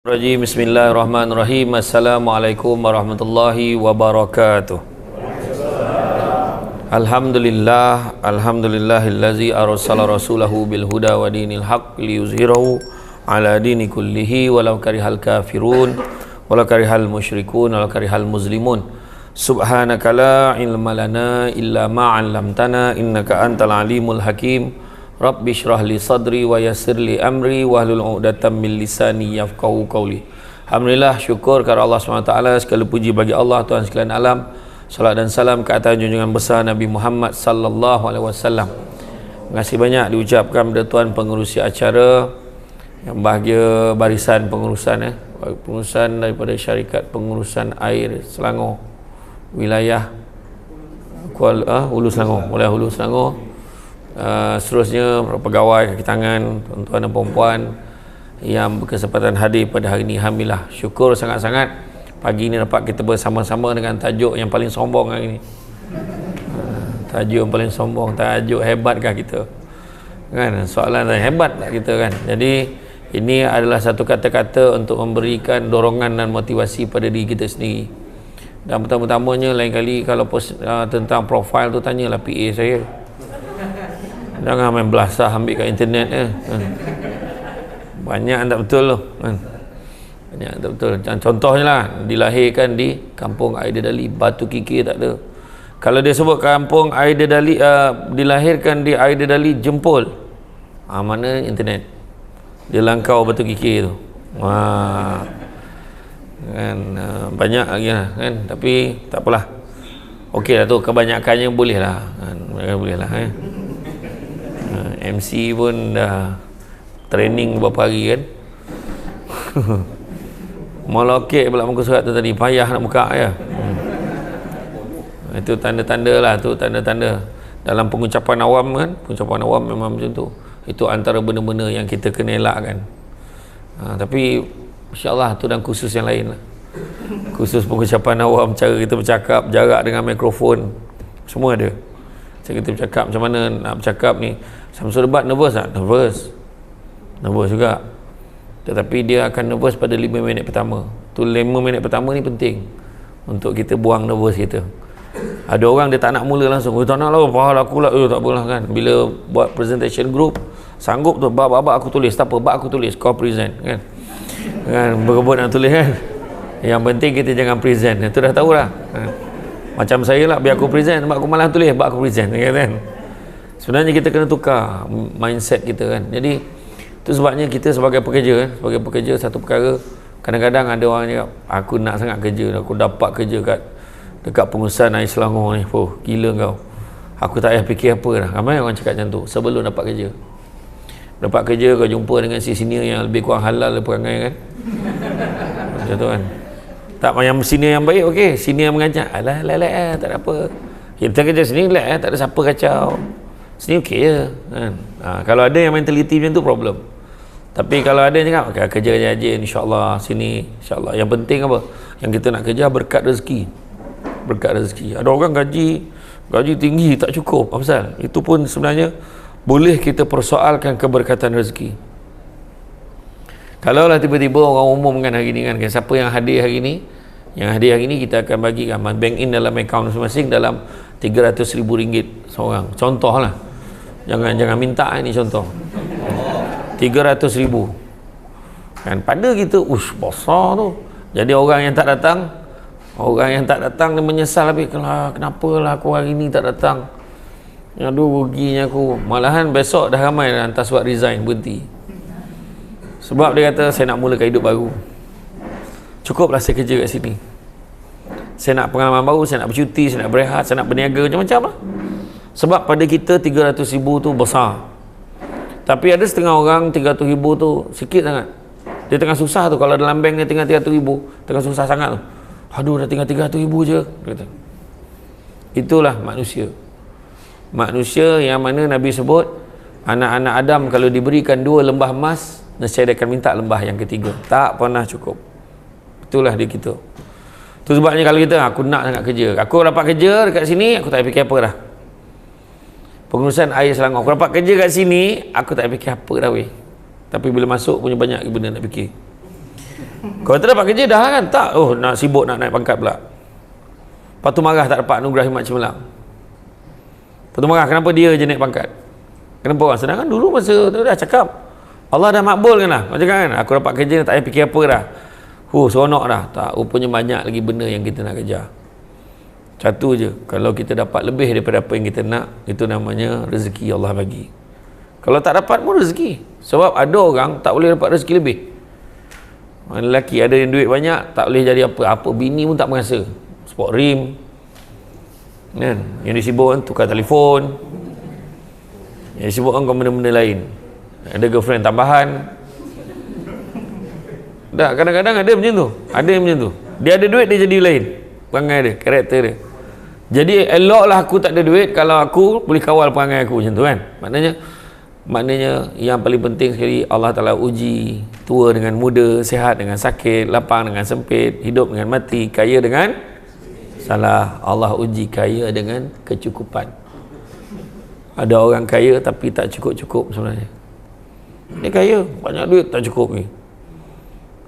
Rajim. Bismillahirrahmanirrahim. Assalamualaikum warahmatullahi wabarakatuh. Alhamdulillahillazi arsala rasulahu bil huda wa dinil haqq liyuzhirahu ala dini kullihi walau karihal kafirun walau karihal musyrikun walau karihal muslimun. Subhanaka la ilma lana illa ma 'allamtana innaka antal alimul hakim. Rabbi syrah li sadri wa yassir li amri wahlul 'uqdatam min lisani yafqahu qawli. Alhamdulillah, syukur kepada Allah SWT, segala puji bagi Allah Tuhan sekalian alam. Salat dan salam ke atas junjungan besar Nabi Muhammad sallallahu alaihi wasallam. Terima kasih banyak diucapkan kepada tuan pengerusi acara, yang bahagia barisan pengurusan pengurusan daripada syarikat pengurusan air Selangor wilayah Hulu Selangor, wilayah Hulu Selangor. Seterusnya pegawai kaki tangan, tuan-tuan dan puan-puan yang berkesempatan hadir pada hari ini. Alhamdulillah, syukur sangat-sangat pagi ini dapat kita bersama-sama dengan tajuk yang paling sombong hari ini. Tajuk yang paling sombong, tajuk hebatkah kita, kan? Soalan hebat tak kita, kan? Jadi ini adalah satu kata-kata untuk memberikan dorongan dan motivasi pada diri kita sendiri. Dan pertama-tamanya, lain kali kalau tentang profil tu, tanyalah PA saya. Jangan main belasah ambil kat internet banyak tak betul tu, kan? Banyak tak betul. Contohnya lah, dilahirkan di kampung Aidedali, Batu Kikir tak ada. Kalau dia sebut kampung Aidedali, dilahirkan di Aidedali Jempol, mana internet dia langkau Batu Kikir tu, kan? Banyak lagi lah, kan? Tapi tak apalah, okey lah tu, kebanyakannya boleh lah, kan? Boleh lah, MC pun dah training beberapa hari, kan? Melokek pula muka surat tu tadi, payah nak buka ya. Itu tanda-tanda lah, tu tanda-tanda dalam pengucapan awam, kan? Pengucapan awam memang macam tu. Itu antara benda-benda yang kita kena elakkan. Tapi insyaAllah tu dan khusus yang lain lah. Khusus pengucapan awam, cara kita bercakap, jarak dengan mikrofon, semua ada. Cara kita bercakap, macam mana nak bercakap ni. Samsul Debat nervous tak? Nervous juga, tetapi dia akan nervous pada 5 minit pertama. Tu 5 minit pertama ni penting untuk kita buang nervous kita. Ada orang dia tak nak mula langsung, tak nak lah, faham aku lah, tak apalah, kan? Bila buat presentation group, sanggup tu, bab aku tulis, tak apa, bab aku tulis, kau present, kan? Berebut nak tulis, kan? Yang penting kita jangan present, itu dah tahu lah, kan? Macam saya lah, biar aku present, bab aku malah tulis, bab aku present, kan? Sebenarnya kita kena tukar mindset kita, kan? Jadi itu sebabnya kita sebagai pekerja, kan? Sebagai pekerja, satu perkara, kadang-kadang ada orang cakap, aku nak sangat kerja, aku dapat kerja dekat pengurusan air Selangor ni, gila kau, aku tak payah fikir apa dah. Ramai orang cakap macam tu sebelum dapat kerja. Dapat kerja kau jumpa dengan si senior yang lebih kurang halal perangai, kan? Macam tu, kan? Tak, yang senior yang baik, okey, senior yang mengajar, alah tak ada apa, kita kerja sini tak ada siapa kacau, sini okey je, kan? Kalau ada yang mentaliti macam tu, problem. Tapi kalau ada yang cakap, okay, kerja je insyaAllah, sini insyaAllah, yang penting apa, yang kita nak kerja berkat rezeki. Ada orang gaji tinggi tak cukup, apa pasal? Itu pun sebenarnya boleh kita persoalkan keberkatan rezeki. Kalau lah tiba-tiba orang umumkan hari ni, kan, siapa yang hadir hari ni, kita akan bagikan bank in dalam akaun masing-masing dalam RM300,000 seorang. Contoh lah, jangan minta, ini contoh, RM300,000, kan? Pada kita, besar tu. Jadi orang yang tak datang dia menyesal lebih, kenapa lah aku hari ni tak datang, aduh ruginya aku. Malahan besok dah ramai dah hantar surat resign, berhenti. Sebab dia kata, saya nak mulakan hidup baru, cukuplah saya kerja kat sini, saya nak pengalaman baru, saya nak bercuti, saya nak berehat, saya nak berniaga, macam-macam lah. Sebab pada kita RM300,000 tu besar. Tapi ada setengah orang RM300,000 tu sikit sangat. Dia tengah susah tu, kalau dalam bank dia tinggal RM300,000, tengah susah sangat tu, aduh dah tinggal RM300,000 je, kata. Itulah manusia yang mana Nabi sebut, anak-anak Adam kalau diberikan 2 lembah emas, nescaya dia akan minta lembah yang ketiga, tak pernah cukup. Itulah dia kita. Itu sebabnya kalau kita, aku nak sangat kerja, aku dapat kerja dekat sini, aku tak fikir apa dah. Pengurusan air Selangor, aku dapat kerja kat sini, aku tak fikir apa dah weh. Tapi bila masuk punya banyak benda nak fikir. Kalau tak dapat kerja dah kan, tak, oh nak sibuk nak naik pangkat pula. Lepas tu marah tak dapat anugerah khidmat cemerlang. Lepas tu marah, kenapa dia je naik pangkat? Kenapa orang? Sedangkan dulu masa tu dah cakap, Allah dah makbul kan lah. Macam kan, aku dapat kerja tak payah fikir apa dah. Seronok dah. Tak, rupanya banyak lagi benda yang kita nak kejar. Satu je, kalau kita dapat lebih daripada apa yang kita nak, itu namanya rezeki Allah bagi. Kalau tak dapat pun rezeki. Sebab ada orang tak boleh dapat rezeki lebih. Orang lelaki ada yang duit banyak, tak boleh jadi apa-apa, bini pun tak merasa. Sport rim kan? Yang disibukkan tukar telefon, yang disibukkan kau benda-benda lain. Ada girlfriend tambahan. Tak, kadang-kadang ada macam tu. Ada yang macam tu. Dia ada duit, dia jadi lain. Perangai dia, karakter dia. Jadi eloklah aku tak ada duit kalau aku boleh kawal perangai aku macam tu kan. Maknanya yang paling penting sekali, Allah Ta'ala uji tua dengan muda, sihat dengan sakit, lapang dengan sempit, hidup dengan mati, kaya dengan salah. Allah uji kaya dengan kecukupan. Ada orang kaya tapi tak cukup-cukup sebenarnya. Dia kaya, banyak duit tak cukup ni.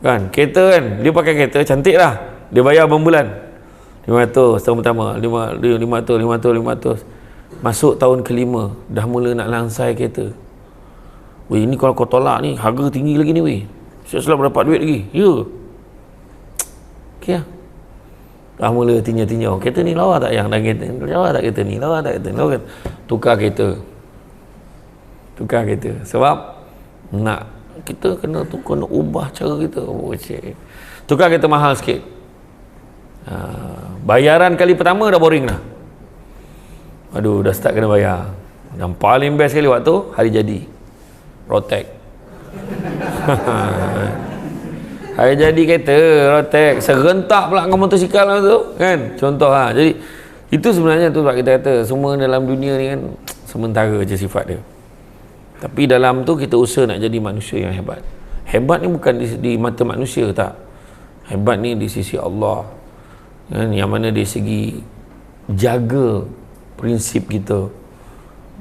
Kan, kereta kan, dia pakai kereta cantik lah, dia bayar berbulan 500 tahun pertama, 500. Masuk tahun kelima dah mula nak lansai kereta. Weh, ni kalau kau tolak ni harga tinggi lagi ni weh, siap-siap dapat duit lagi. Ya, okay lah. Dah mula tinjau kereta ni lawa tak, yang dah kereta lawa tak, kereta ni lawa tak, kereta lawa. Tukar kereta sebab nak kita kena ubah cara kita. Tukar kereta mahal sikit. Bayaran kali pertama dah boring dah. Aduh, dah start kena bayar. Dan paling best sekali waktu hari jadi Rotek. Hari jadi kereta Rotek serentak pula dengan motosikal lah tu kan, contoh lah. Jadi itu sebenarnya tu sebab kita kata semua dalam dunia ni kan sementara je sifat dia. Tapi dalam tu kita usaha nak jadi manusia yang hebat. Hebat ni bukan di mata manusia, tak. Hebat ni di sisi Allah kan, yang mana dari segi jaga prinsip kita,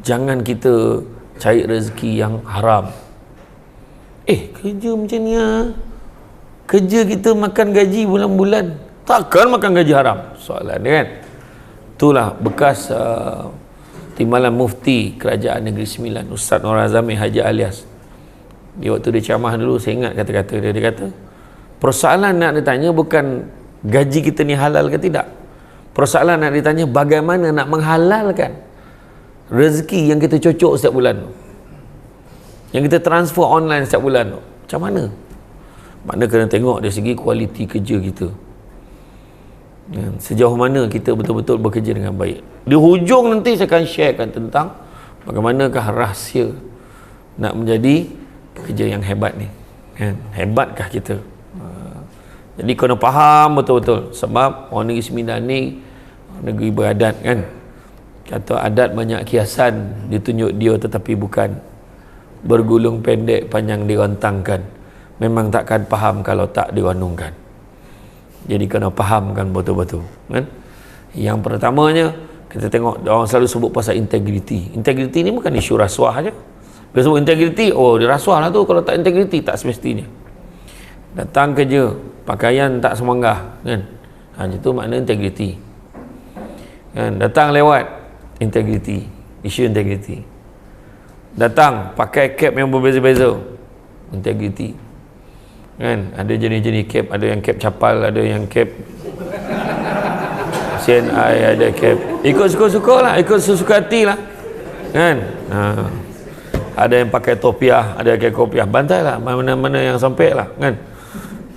jangan kita cari rezeki yang haram. Kerja macam ni lah, kerja kita makan gaji bulan-bulan, takkan makan gaji haram? Soalan dia kan. Itulah bekas timbalan mufti Kerajaan Negeri Sembilan, Ustaz Nur Azami Haji Alias. Dia waktu dia ceramah dulu, saya ingat kata-kata dia. Dia kata, persoalan nak ditanya bukan gaji kita ni halal ke tidak. Persoalan nak ditanya bagaimana nak menghalalkan rezeki yang kita cocok setiap bulan, yang kita transfer online setiap bulan. Macam mana? Makna kena tengok dari segi kualiti kerja kita, sejauh mana kita betul-betul bekerja dengan baik. Di hujung nanti saya akan sharekan tentang bagaimanakah rahsia nak menjadi kerja yang hebat ni. Hebatkah kita? Jadi kena faham betul-betul. Sebab orang Negeri Sembilan ni negeri beradat kan. Kata adat banyak kiasan, ditunjuk dia tetapi bukan. Bergulung pendek panjang dirontangkan, memang takkan faham kalau tak direnungkan. Jadi kena fahamkan betul-betul kan. Yang pertamanya kita tengok orang selalu sebut pasal integriti. Integriti ni bukan isu rasuah aja. Bila sebut integriti, dia rasuah lah tu. Kalau tak integriti, tak semestinya. Datang kerja pakaian tak semanggah kan, itu makna integriti kan. Datang lewat, integriti, isu integriti. Datang pakai cap yang berbeza-beza, integriti kan. Ada jenis-jenis cap, ada yang cap capal, ada yang cap CNI, ada cap ikut suka-suka lah, ikut sesuka hati lah kan. Ada yang pakai topiah, ada yang pakai kopiah, bantai lah mana-mana yang sampai lah kan.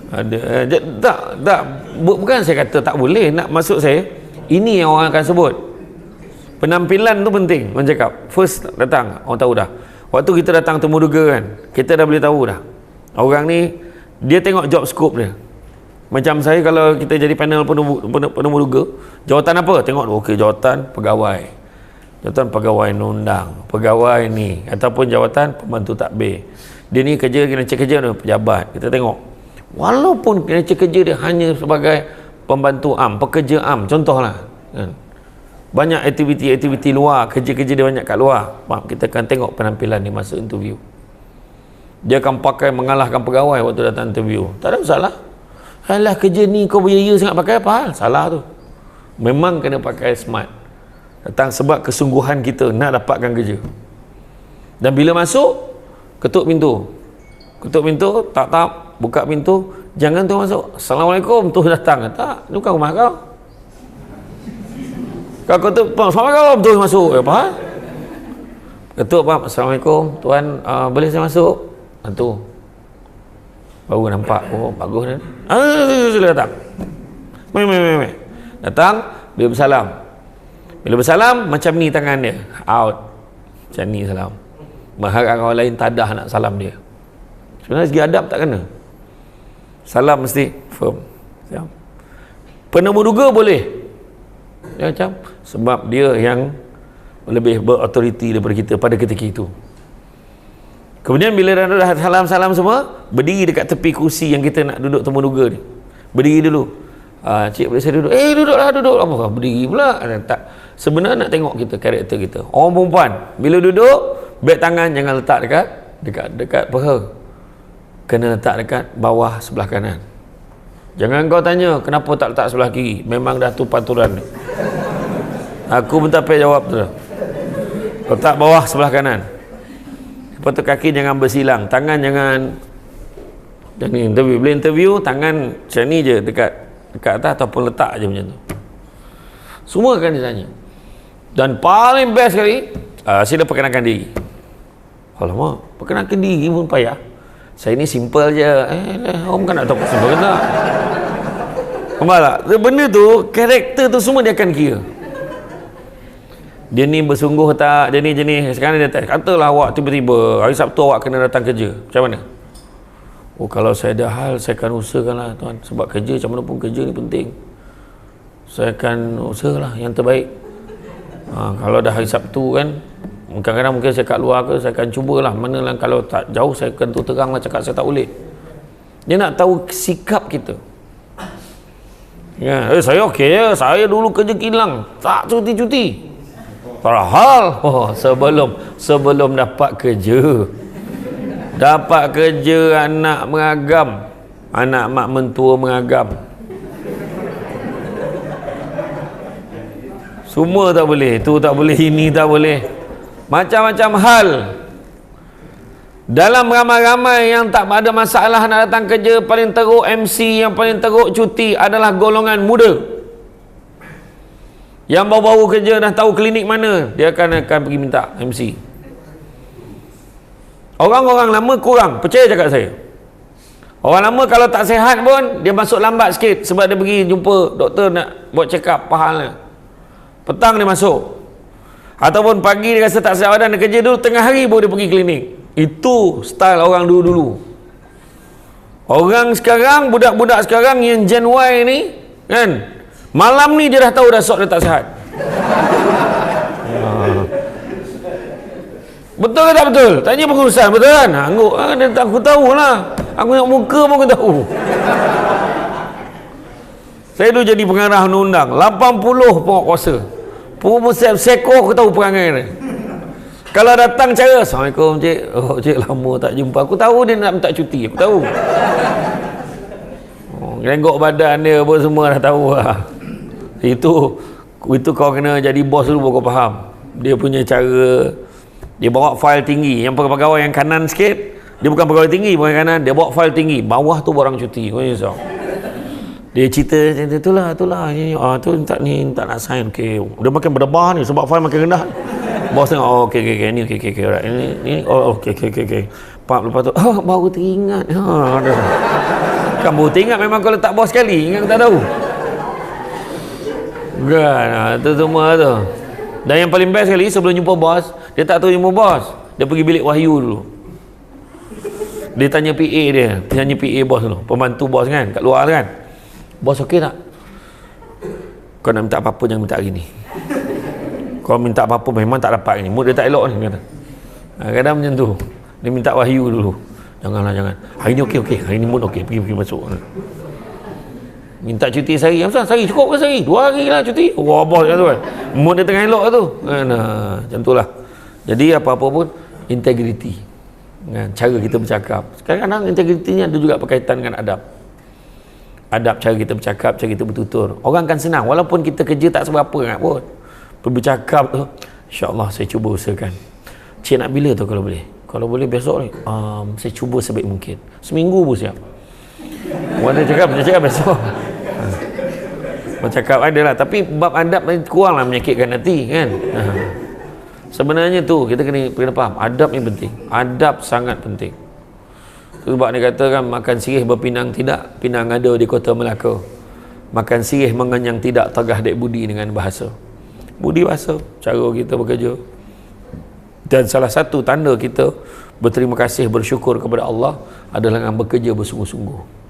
Ada tak bukan saya kata tak boleh, nak masuk saya ini yang orang akan sebut penampilan tu penting. Orang cakap first datang, orang tahu dah. Waktu kita datang temu duga kan, kita dah boleh tahu dah orang ni, dia tengok job scope dia. Macam saya, kalau kita jadi panel penemu duga, jawatan apa? Tengok okey, jawatan pegawai undang, pegawai ni, ataupun jawatan pembantu takbir. Dia ni kerja, kena cek kerja tu pejabat. Kita tengok walaupun kena cek kerja dia hanya sebagai pembantu am, pekerja am, contohlah kan. Banyak aktiviti luar, kerja-kerja dia banyak kat luar. Kita akan tengok penampilan dia masa interview. Dia akan pakai mengalahkan pegawai waktu datang interview, tak ada masalah. Alah, kerja ni kau berjaya sangat pakai apa hal? Salah tu. Memang kena pakai smart. Datang sebab kesungguhan kita nak dapatkan kerja. Dan bila masuk, ketuk pintu. Ketuk pintu, tak buka pintu, jangan tu masuk. Assalamualaikum, tu datang. Tak, ni bukan rumah kau. Kau ketuk, Assalamualaikum, tu masuk. Apa hal? Ketuk, Pak, Assalamualaikum, tuan, boleh saya masuk? Tu baru nampak, oh bagus ni. Sila datang. Mai. Datang, dia bersalam. Bila bersalam, macam ni tangan dia. Out. Macam ni salam. Mengharap orang lain tadah nak salam dia. Sebenarnya segi adab tak kena. Salam mesti firm. Penemu duga boleh. Ya, macam sebab dia yang lebih berautoriti daripada kita pada ketika itu. Kemudian bila dah salam-salam semua, berdiri dekat tepi kursi yang kita nak duduk temu duga ni. Berdiri dulu. Cik, boleh saya duduk? Duduklah, duduk. Apa berdiri pula? Tak. Sebenarnya nak tengok kita, karakter kita. Orang perempuan, bila duduk, beg tangan jangan letak dekat peha. Kena letak dekat bawah sebelah kanan. Jangan kau tanya kenapa tak letak sebelah kiri. Memang dah tu panturan ni. Aku pun tak payah jawab tu. Letak bawah sebelah kanan. Lepas tu kaki jangan bersilang, tangan jangan interview. Bila interview, tangan macam ni je dekat atas ataupun letak je macam tu. Semua akan ditanya. Dan paling best sekali, sila perkenalkan diri. Alamak, perkenalkan diri pun payah. Saya ni simple je. Orang kan nak tahu simple ke tak? Nampak tak? Benda tu, karakter tu semua dia akan kira. Dia ni bersungguh tak, dia ni jenis. Sekarang dia katalah awak tiba-tiba hari Sabtu awak kena datang kerja, macam mana? Oh, kalau saya ada hal, saya akan usahakanlah tuan. Sebab kerja macam mana pun, kerja ni penting. Saya akan usahalah yang terbaik. Kalau dah hari Sabtu kan, kadang-kadang mungkin saya kat luar ke, saya akan cubalah. Manalah kalau tak jauh, saya akan terang lah cakap saya tak boleh. Dia nak tahu sikap kita. Ya, saya okey je. Saya dulu kerja kilang, tak cuti-cuti. Padahal sebelum dapat kerja anak mengagam, anak mak mentua mengagam, semua tak boleh, tu tak boleh, ini tak boleh, macam-macam hal. Dalam ramai-ramai yang tak ada masalah nak datang kerja, paling teruk MC, yang paling teruk cuti adalah golongan muda. Yang baru-baru kerja dah tahu klinik mana, dia akan pergi minta MC. Orang-orang lama kurang, percaya cakap saya. Orang lama kalau tak sihat pun, dia masuk lambat sikit sebab dia pergi jumpa doktor nak buat check up pahalnya. Petang dia masuk. Ataupun pagi dia rasa tak sihat badan, dia kerja dulu, tengah hari baru dia pergi klinik. Itu style orang dulu-dulu. Orang sekarang, budak-budak sekarang yang Gen Y ni, kan, malam ni dia dah tahu dah sok dia tak sihat. Betul ke tak betul? Tanya pengurusan, betul kan? Angguk, aku tahu lah. Aku nak muka pun aku tahu. Saya dulu jadi pengarah undang-undang. 80 pokok kuasa. Pengurusan seko aku tahu perangai dia. Kalau datang cara, Assalamualaikum cik. Oh cik, lama tak jumpa. Aku tahu dia nak minta cuti. Aku tahu. Tengok badan dia apa semua dah tahu lah. Itu kau kena jadi bos dulu baru kau faham. Dia punya cara, dia bawa file tinggi. Yang pegawai yang kanan sikit, dia bukan pegawai tinggi, bukan kanan, dia bawa file tinggi. Bawah tu orang cuti. Kau risau. Dia cerita itulah tu tak nak sign. Okey. Dia makin berdebar ni sebab file makin rendah. Bos tengok, oh okey ni okey alright. Ini okey. Pak lepas tu, baru teringat. Kan baru teringat, memang kau letak bos sekali, ingat tak tahu. Kan, itu semua tu. Dan yang paling best sekali, sebelum jumpa bos, dia tak tahu jumpa bos. Dia pergi bilik Wahyu dulu. Dia tanya PA dia, tanya PA bos dulu, pembantu bos kan, kat luar kan. Bos okey tak? Kau nak minta apa-apa jangan minta hari ni. Kau minta apa-apa memang tak dapat ni. Mood dia tak elok ni kata. Kadang macam tu. Dia minta Wahyu dulu. Janganlah. Hari ni okey. Hari ni mood okey. Pergi masuk. Minta cuti sehari. Sehari cukup ke sehari? 2 hari lah cuti. Wah, bos kan tu kan. Mood dia tengah elok tu. Macam tu lah. Jadi apa-apa pun integriti. Cara kita bercakap. Kadang-kadang integritinya ada juga berkaitan dengan adab. adab cara kita bercakap, cara kita bertutur. Orang kan senang walaupun kita kerja tak seberapa sangat pun. Bercakap tu, insya-Allah saya cuba usahakan. Cik nak bila tu kalau boleh? Kalau boleh besok ni. Saya cuba sebaik mungkin. Seminggu pun siap. Orang cakap besok. Bercakap adalah, tapi bab adab ni kuranglah menyakitkan hati kan. Sebenarnya tu kita kena faham, adab ni penting. Adab sangat penting. Sebab dia katakan makan sirih berpinang tidak, pinang ada di kota Melaka. Makan sirih mengenyang tidak, tegah dek budi dengan bahasa. Budi bahasa, cara kita bekerja. Dan salah satu tanda kita berterima kasih, bersyukur kepada Allah adalah dengan bekerja bersungguh-sungguh.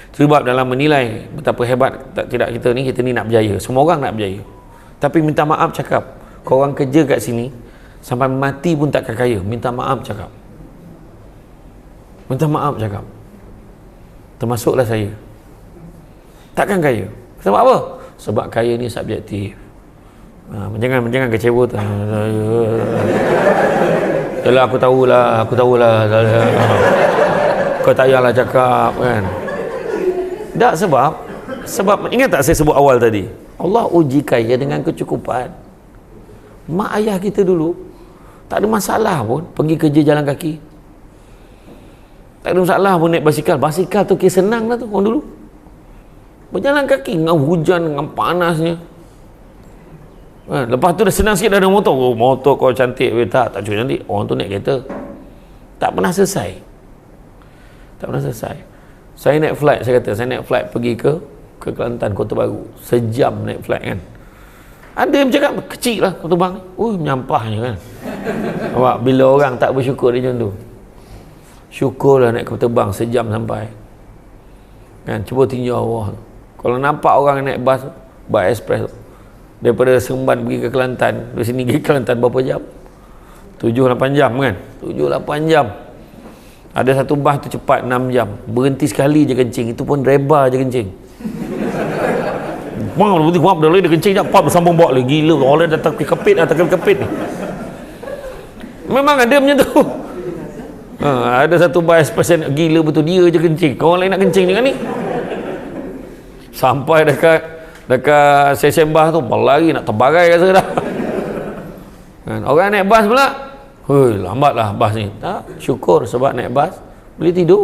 Sebab dalam menilai betapa hebat tidak kita ni nak berjaya. Semua orang nak berjaya. Tapi minta maaf cakap, korang kerja kat sini sampai mati pun takkan kaya. Minta maaf cakap. Minta maaf cakap. Termasuklah saya. Takkan kaya. Sebab apa? Sebab kaya ni subjektif. Jangan kecewa tu. Yalah aku tahulah. Kau tak payahlah cakap kan. Tak, sebab ingat tak saya sebut awal tadi, Allah uji kaya dengan kecukupan. Mak ayah kita dulu tak ada masalah pun pergi kerja jalan kaki. Tak ada masalah pun naik basikal tu kira senang lah tu orang dulu. Berjalan kaki dengan hujan, dengan panasnya. Lepas tu dah senang sikit dah ada motor. Motor kau cantik. Tak cukup cantik. Orang tu naik kereta. Tak pernah selesai. Saya naik flight, saya naik flight pergi ke Kelantan, Kota Baru. Sejam naik flight kan. Ada yang cakap kecil lah kau terbang ni. Menyampahnya kan. Nampak, bila orang tak bersyukur dia macam tu. Syukurlah naik kapal terbang sejam sampai. Kan, cuba tinjau Allah. Kalau nampak orang naik bas ekspres daripada Seremban pergi ke Kelantan, dari sini pergi ke Kelantan berapa jam? 7-8 jam kan? 7-8 jam. Ada satu bas tu cepat 6 jam. Berhenti sekali je kencing. Itu pun reba je kencing. Berhenti, dah lagi dia kencing je. Bersambung bawa lagi. Gila. Orang datang kepit ni. Memang ada macam tu. Ada satu bas ekspres gila betul. Dia je kencing. Orang lain nak kencing dengan ni. Sampai dekat stesen bas tu, berlari nak terbarai rasa dah. Orang naik bas pula, lambatlah bas ni. Tak, syukur sebab naik bas boleh tidur.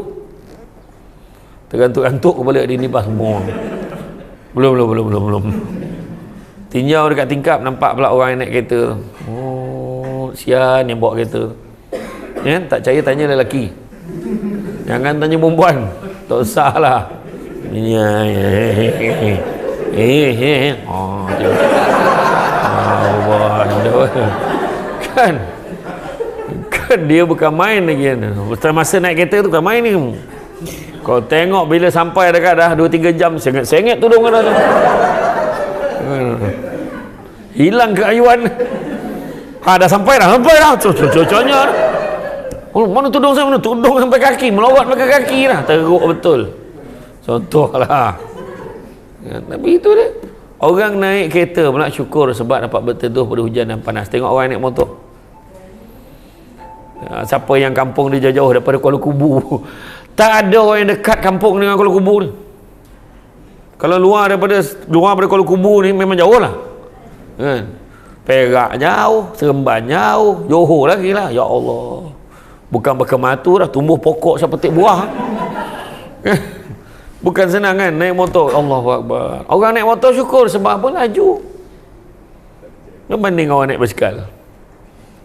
Tergantuk-gantuk balik di bas. Belum. Tinjau dekat tingkap, nampak pula orang yang naik kereta. Sian yang bawa kereta. Ya, tak percaya tanya lelaki. Jangan tanya perempuan. Tak usahlah. Kan dia bukan main lagi kan. Masa naik kereta tu bukan main ni. Kau tengok bila sampai dekat dah 2-3 jam sengit tudung kan dah. Hilang keayuan. Dah sampai dah. Cocoknya. Mana tudung saya? Mana tudung sampai kaki, melawat pakai kaki dah. Teruk betul. Contohlah. Tapi itu dia. Orang naik kereta pula syukur sebab dapat berteduh pada hujan dan panas. Tengok orang naik motor. Siapa yang kampung dia jauh-jauh daripada Kuala Kubu. Tak ada orang yang dekat kampung dengan Kuala Kubu ni. Kalau luar daripada Kuala Kubu ni memang jauh lah. Kan? Perak jauh, Seremban jauh, Johor lagi lah. Ya Allah. Bukan berkematu dah, tumbuh pokok sampai petik buah. Bukan senang kan naik motor. Allahu Akbar. Orang naik motor syukur sebab apa? Laju. Berbanding orang naik basikal.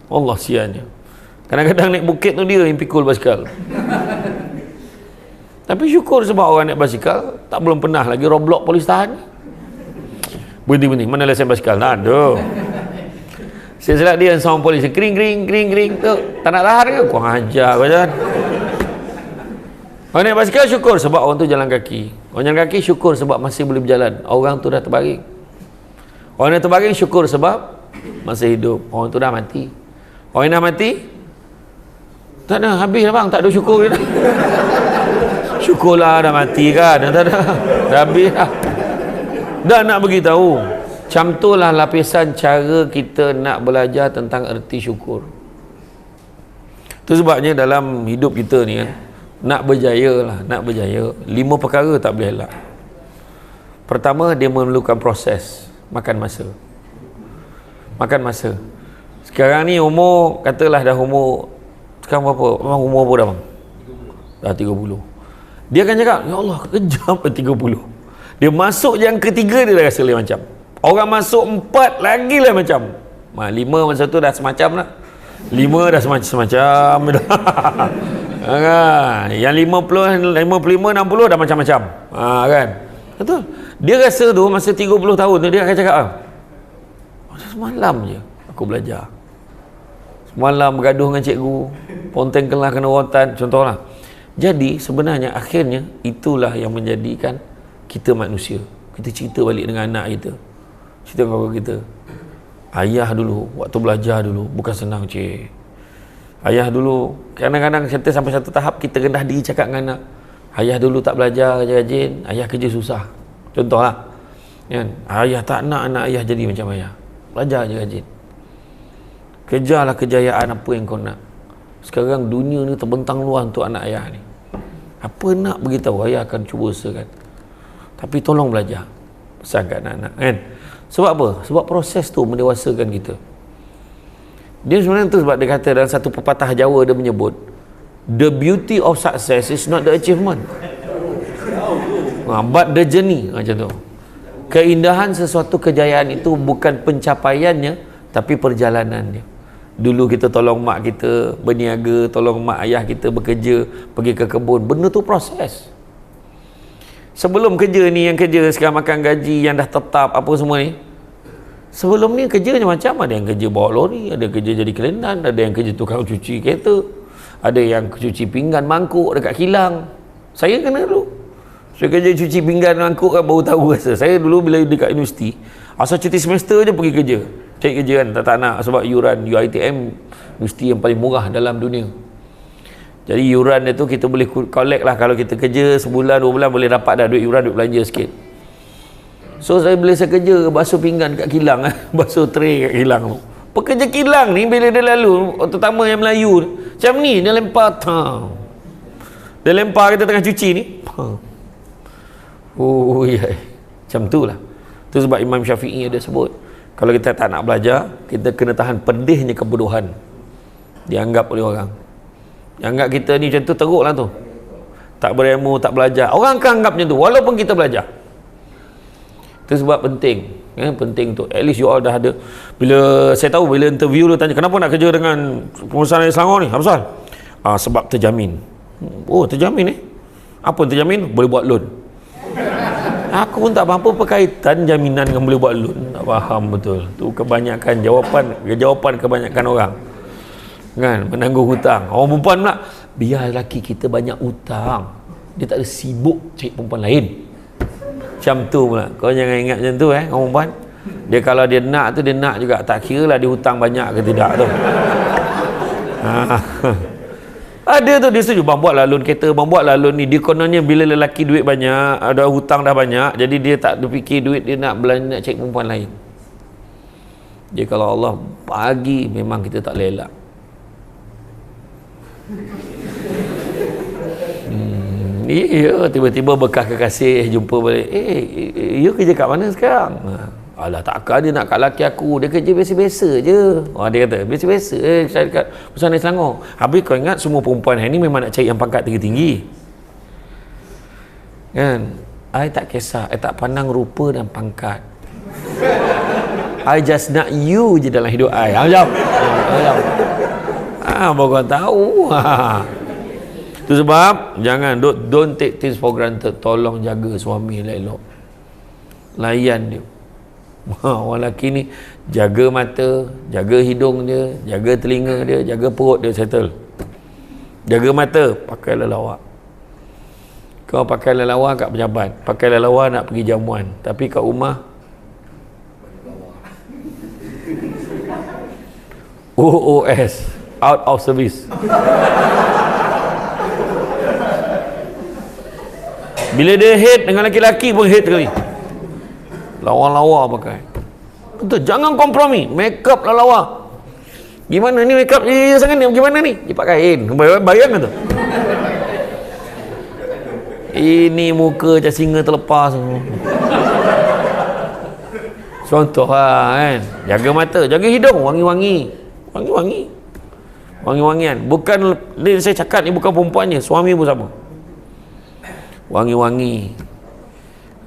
Allah siannya. Kadang-kadang naik bukit tu dia yang pikul basikal. Tapi syukur sebab orang naik basikal tak belum pernah lagi roadblock polis tahan. Berhenti. Mana lesen basikal? Tak ada. Silap dia sama polis kering tu. Tak nak tahan ke? Kurang ajar kau jangan. Orang naik basikal syukur sebab orang tu jalan kaki. Orang jalan kaki syukur sebab masih boleh berjalan. Orang tu dah terbaring. Orang yang terbaring syukur sebab masih hidup. Orang tu dah mati. Orang yang dah mati, tak ada, habis lah bang, tak ada syukur dia. Syukurlah dah mati kan. Tak ada. Dah habis lah. Dah nak beritahu. Macam itulah lapisan cara kita nak belajar tentang erti syukur. Itu sebabnya dalam hidup kita ni kan, nak berjaya lah, nak berjaya 5 perkara tak boleh elak. Pertama, dia memerlukan proses. Makan masa. Sekarang ni umur, katalah dah umur, sekarang berapa? Memang umur apa dah bang? Dah 30. Dia akan cakap, ya Allah, kejam 30. Dia masuk yang ketiga, dia dah rasa lain macam. Orang masuk 4 lagi lain macam. 5 masa tu dah semacam lah. 5 dah semacam dah. Yang 50, 55, 60 dah macam-macam. Kan? Betul. Dia rasa tu masa 30 tahun tu dia akan cakap, semalam je aku belajar. Semalam bergaduh dengan cikgu, ponteng kelah kena rotan, contohlah. Jadi sebenarnya akhirnya itulah yang menjadikan kita manusia. Kita cerita balik dengan anak kita, cerita dengan kawan kita. Ayah dulu waktu belajar dulu bukan senang cik. Ayah dulu kadang-kadang kita sampai satu tahap kita rendah diri cakap dengan anak, ayah dulu tak belajar rajin, ayah kerja susah. Contohlah kan? Ayah tak nak anak ayah jadi macam ayah, belajar je rajin, kejarlah kejayaan apa yang kau nak. Sekarang dunia ni terbentang luas untuk anak ayah ni. Apa nak beritahu, ayah akan cuba usahakan. Tapi tolong belajar, pesan kat anak-anak kan. Sebab apa? Sebab proses tu mendewasakan kita. Dia sebenarnya tu sebab dia kata dalam satu pepatah Jawa dia menyebut, the beauty of success is not the achievement, but the journey. Macam tu. Keindahan sesuatu kejayaan itu bukan pencapaiannya, tapi perjalanannya. Dulu kita tolong mak kita berniaga, tolong mak ayah kita bekerja, pergi ke kebun, benda tu proses. Sebelum kerja ni, yang kerja sekarang makan gaji yang dah tetap apa semua ni, sebelum ni kerjanya macam, ada yang kerja bawa lori, ada yang kerja jadi kelendan, ada yang kerja tukang cuci kereta, ada yang cuci pinggan mangkuk dekat kilang. Saya kena dulu, saya kerja cuci pinggan mangkuk kan, baru tahu rasa. Saya dulu bila dekat universiti, asal cuti semester je pergi kerja, cari kerja kan, tak nak sebab yuran UiTM universiti yang paling murah dalam dunia. Jadi yuran dia tu kita boleh collect lah, kalau kita kerja sebulan 2 bulan boleh dapat dah duit yuran, duit belanja sikit. So saya bila saya kerja basuh pinggan kat kilang, basuh tray kat kilang tu, pekerja kilang ni bila dia lalu, terutama yang Melayu macam ni, dia lempar dia lempar, kita tengah cuci ni, oh ya, macam tu lah. Tu sebab Imam Syafi'i ada sebut, kalau kita tak nak belajar, kita kena tahan pedihnya kebodohan dianggap oleh orang. Anggap kita ni macam tu, teruk lah tu, tak berilmu, tak belajar. Orang akan anggap macam tu walaupun kita belajar. Itu sebab penting, penting tu, at least you all dah ada. Bila saya tahu, bila interview tu tanya, kenapa nak kerja dengan pengusaha di Selangor ni, apa pasal? Sebab terjamin. Oh, terjamin apa terjamin? Boleh buat loan. Aku pun tak faham apa berkaitan jaminan dengan boleh buat loan, tak faham betul. Tu kebanyakan jawapan kebanyakan orang kan, menanggung hutang. Orang perempuan pula, biar lelaki kita banyak hutang, dia tak ada sibuk cari perempuan lain. Macam tu pula. Kau jangan ingat macam tu orang perempuan. Dia kalau dia nak tu, dia nak juga, tak kira lah dia hutang banyak ke tidak tu. Ada tu, dia setuju, bang buatlah loan kereta, bang buatlah loan ni. Dia kononnya bila lelaki duit banyak, ada hutang dah banyak, jadi dia tak fikir duit dia nak belanja, nak cari perempuan lain. Dia kalau Allah bagi, memang kita tak lelak. Iya, tiba-tiba bekas kekasih jumpa balik, you kerja kat mana sekarang? Alah, takkan dia nak kat laki aku, dia kerja biasa-biasa je. Dia kata biasa-biasa cari kat perusahaan di Selangor. Habis kau ingat semua perempuan hari ni memang nak cari yang pangkat tinggi-tinggi kan? I tak kisah, I tak pandang rupa dan pangkat, I just nak you je dalam hidup I. Baru kau tahu. Itu sebab jangan, don't take things for granted. Tolong jaga suami elok-elok, layan dia. Orang lelaki ni jaga mata, jaga hidung dia, jaga telinga dia, jaga perut dia, settle. Jaga mata, pakai lelawak. Kau pakai lelawak kat pejabat, pakai lelawak nak pergi jamuan, tapi kat rumah OOS, out of service. Bila dia hate dengan laki-laki pun hate sekali. Lawa-lawa pakai. Betul, jangan kompromi. Makeup lawa. Gimana ni makeup je sangat ni? Gimana ni? Dia pakai kain. Bayang tu. Ini muka macam singa terlepas. Contoh lah kan, jaga mata, jaga hidung, wangi-wangi, wangi-wangian. Bukan ni saya cakap ni bukan perempuannya, suami pun sama. Wangi-wangi,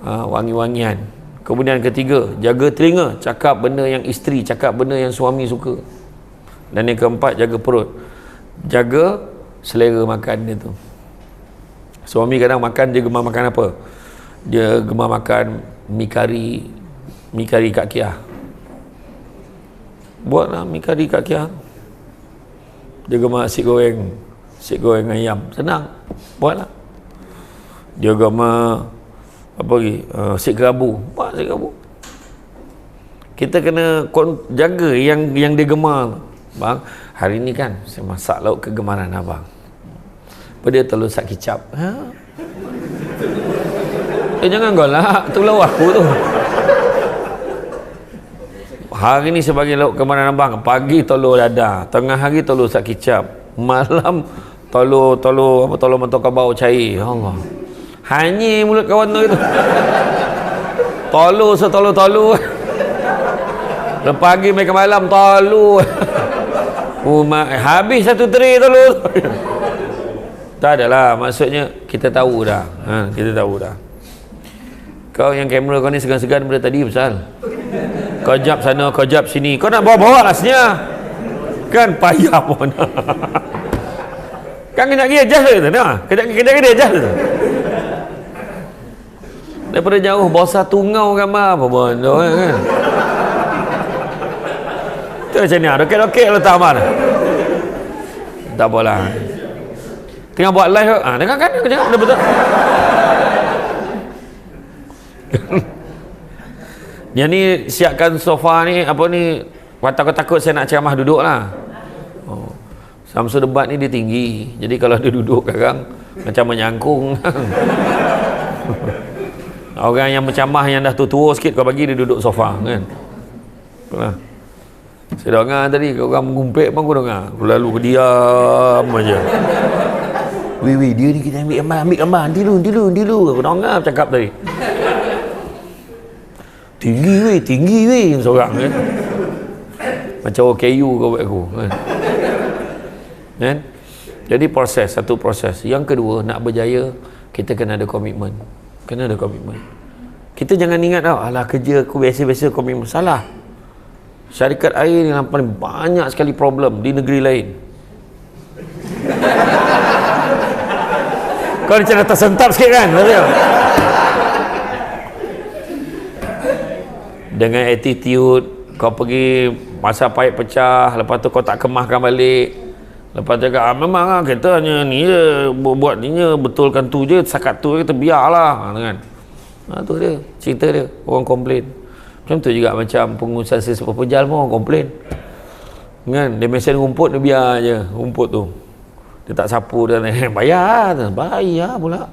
wangi-wangian. Kemudian ketiga, jaga telinga, cakap benda yang isteri, cakap benda yang suami suka. Dan yang keempat, jaga perut, jaga selera makan dia tu. Suami kadang makan, dia gemar makan apa? Dia gemar makan mi kari Kak Kia. Buatlah mi kari Kak Kia. Dia gemar nasi goreng ayam, senang, buatlah. Dia gemar apa lagi, nasi kerabu, buat nasi kerabu. Kita kena jaga yang dia gemar. Bang, hari ni kan saya masak lauk kegemaran abang. Apa dia telur sak kicap? Jangan galak, tu lauk aku tu. Hari ni sebagai lauk kegemaran abang, pagi telur dadah, tengah hari telur sak kicap, malam telur mentau kabau cair. Allah. Hanyir mulut kawan tu itu. Telur. Lepas pagi mereka malam telur. Habis satu tray telur. Tak adalah, maksudnya kita tahu dah. Kita tahu dah. Kau yang kamera kau ni segan-segan daripada tadi pasal. Kau jap sana, kau jap sini. Kau nak bawa-bawa lah senyap. Kan payah pun. Kan kejap lagi adjust ke tu? Kejap lagi adjust tu. Daripada jauh bosa tungau gambar apa benda kan. Tu macam ni, roket-roket letak mana. Tak apalah. Tengah buat live, dengar kan aku cakap betul. Yang ni siapkan sofa ni, apa ni, takut saya nak ceramah duduk lah. Samsul debat ni dia tinggi, jadi kalau dia duduk sekarang macam menyangkung. Orang yang mencamah yang dah tua sikit kau bagi dia duduk sofa kan. Itulah. Saya dengar tadi orang mengumpet pun aku dengar. Aku lalu diam aja. Weh dia ni kita ambil gambar. Dilu. Aku dengar cakap tadi. Tinggi weh seorang kan. Macam orang KU kau buat aku kan. Jadi satu proses. Yang kedua, nak berjaya kita kena ada komitmen. Kita jangan ingat alah kerja aku biasa-biasa komitmen. Salah. Syarikat air ni paling banyak sekali problem di negeri lain. Kau macam dah tersentap sikit kan? Dengan attitude, kau pergi masa paip pecah, lepas tu kau tak kemahkan balik. Lepas tu cakap, memang kita hanya ni je, buat ni je, betulkan tu je, sakat tu kita biarlah kan. Tu dia, cerita dia, orang komplain. Macam tu juga macam pengusaha sesepa pejal pun orang komplain kan, dia mesin rumput dia biar je rumput tu, dia tak sapu, dia bayar pula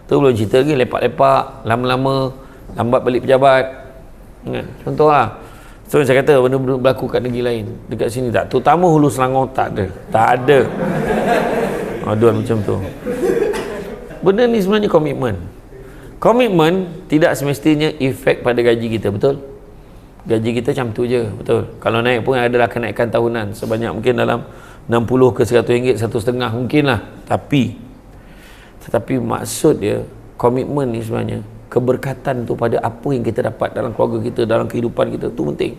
tu. Belum cerita lagi lepak-lepak lama-lama, lambat balik pejabat kan, contoh lah. So saya kata benda-benda berlaku kat negeri lain, dekat sini tak, terutama Hulu Selangor tak ada aduan macam tu. Benda ni sebenarnya komitmen tidak semestinya efek pada gaji kita, betul? Gaji kita macam tu je, betul? Kalau naik pun adalah kenaikan tahunan sebanyak mungkin dalam 60 ke 100 ringgit, 1,5 mungkin lah. Tetapi maksud dia, komitmen ni sebenarnya keberkatan tu pada apa yang kita dapat dalam keluarga kita, dalam kehidupan kita, tu penting.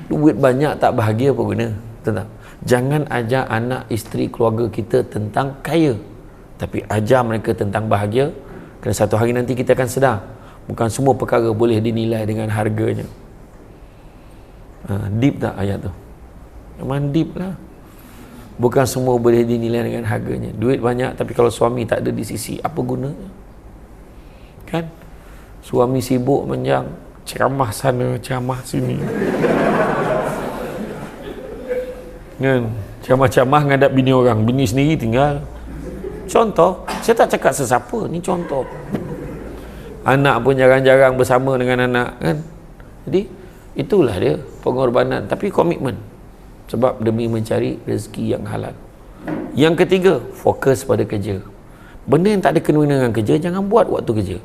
Duit banyak tak bahagia apa guna? Tentang jangan ajar anak, isteri, keluarga kita tentang kaya, tapi ajar mereka tentang bahagia. Kerana satu hari nanti kita akan sedar, bukan semua perkara boleh dinilai dengan harganya. Deep tak ayat tu? Memang deep lah. Bukan semua boleh dinilai dengan harganya. Duit banyak tapi kalau suami tak ada di sisi, apa gunanya? Kan? Suami sibuk menjang, ceramah sana, ceramah sini. Kan? Ceramah-ceramah ngadap bini orang, bini sendiri tinggal. Contoh, saya tak cakap sesiapa, ni contoh. Anak pun jarang-jarang bersama dengan anak kan. Jadi itulah dia pengorbanan, tapi komitmen. Sebab demi mencari rezeki yang halal. Yang ketiga, fokus pada kerja. Benda yang tak ada kena dengan kerja jangan buat waktu kerja.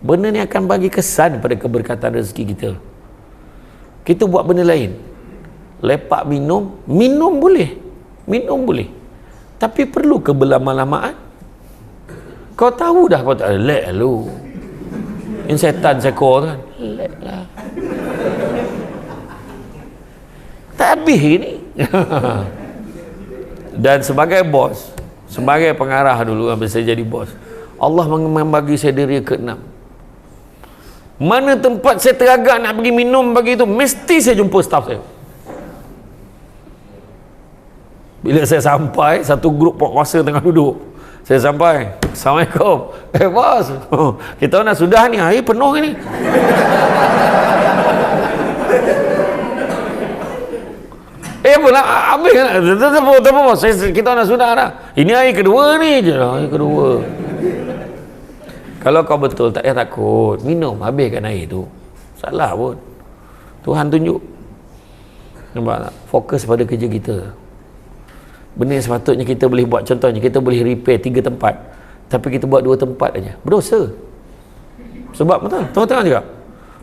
Benda ni akan bagi kesan pada keberkatan rezeki kita. Kita buat benda lain, lepak minum boleh, tapi perlu ke berlama-lamaan? Kau tahu dah, kau tak lek lu. Ini setan sekor kan, lek lah. Tak habis ni. Dan sebagai bos, sebagai pengarah dulu habis saya jadi bos, Allah membagi saya diri ke-6. Mana tempat saya teragak nak pergi minum pagi tu, mesti saya jumpa staff saya. Bila saya sampai, satu grup penguasa tengah duduk, saya sampai, Assalamualaikum. Bos, kita nak sudah ni, air penuh ni. Pula habis kan? Kita nak sudah dah. Ini air kedua ni je lah, air kedua. Kalau kau betul tak payah takut, minum habiskan air tu. Salah pun. Tuhan tunjuk. Nampak tak? Fokus pada kerja kita. Benda yang sepatutnya kita boleh buat, contohnya kita boleh repair 3 tempat, tapi kita buat 2 tempat aja. Berdosa. Sebab betul, tengok-tengok juga.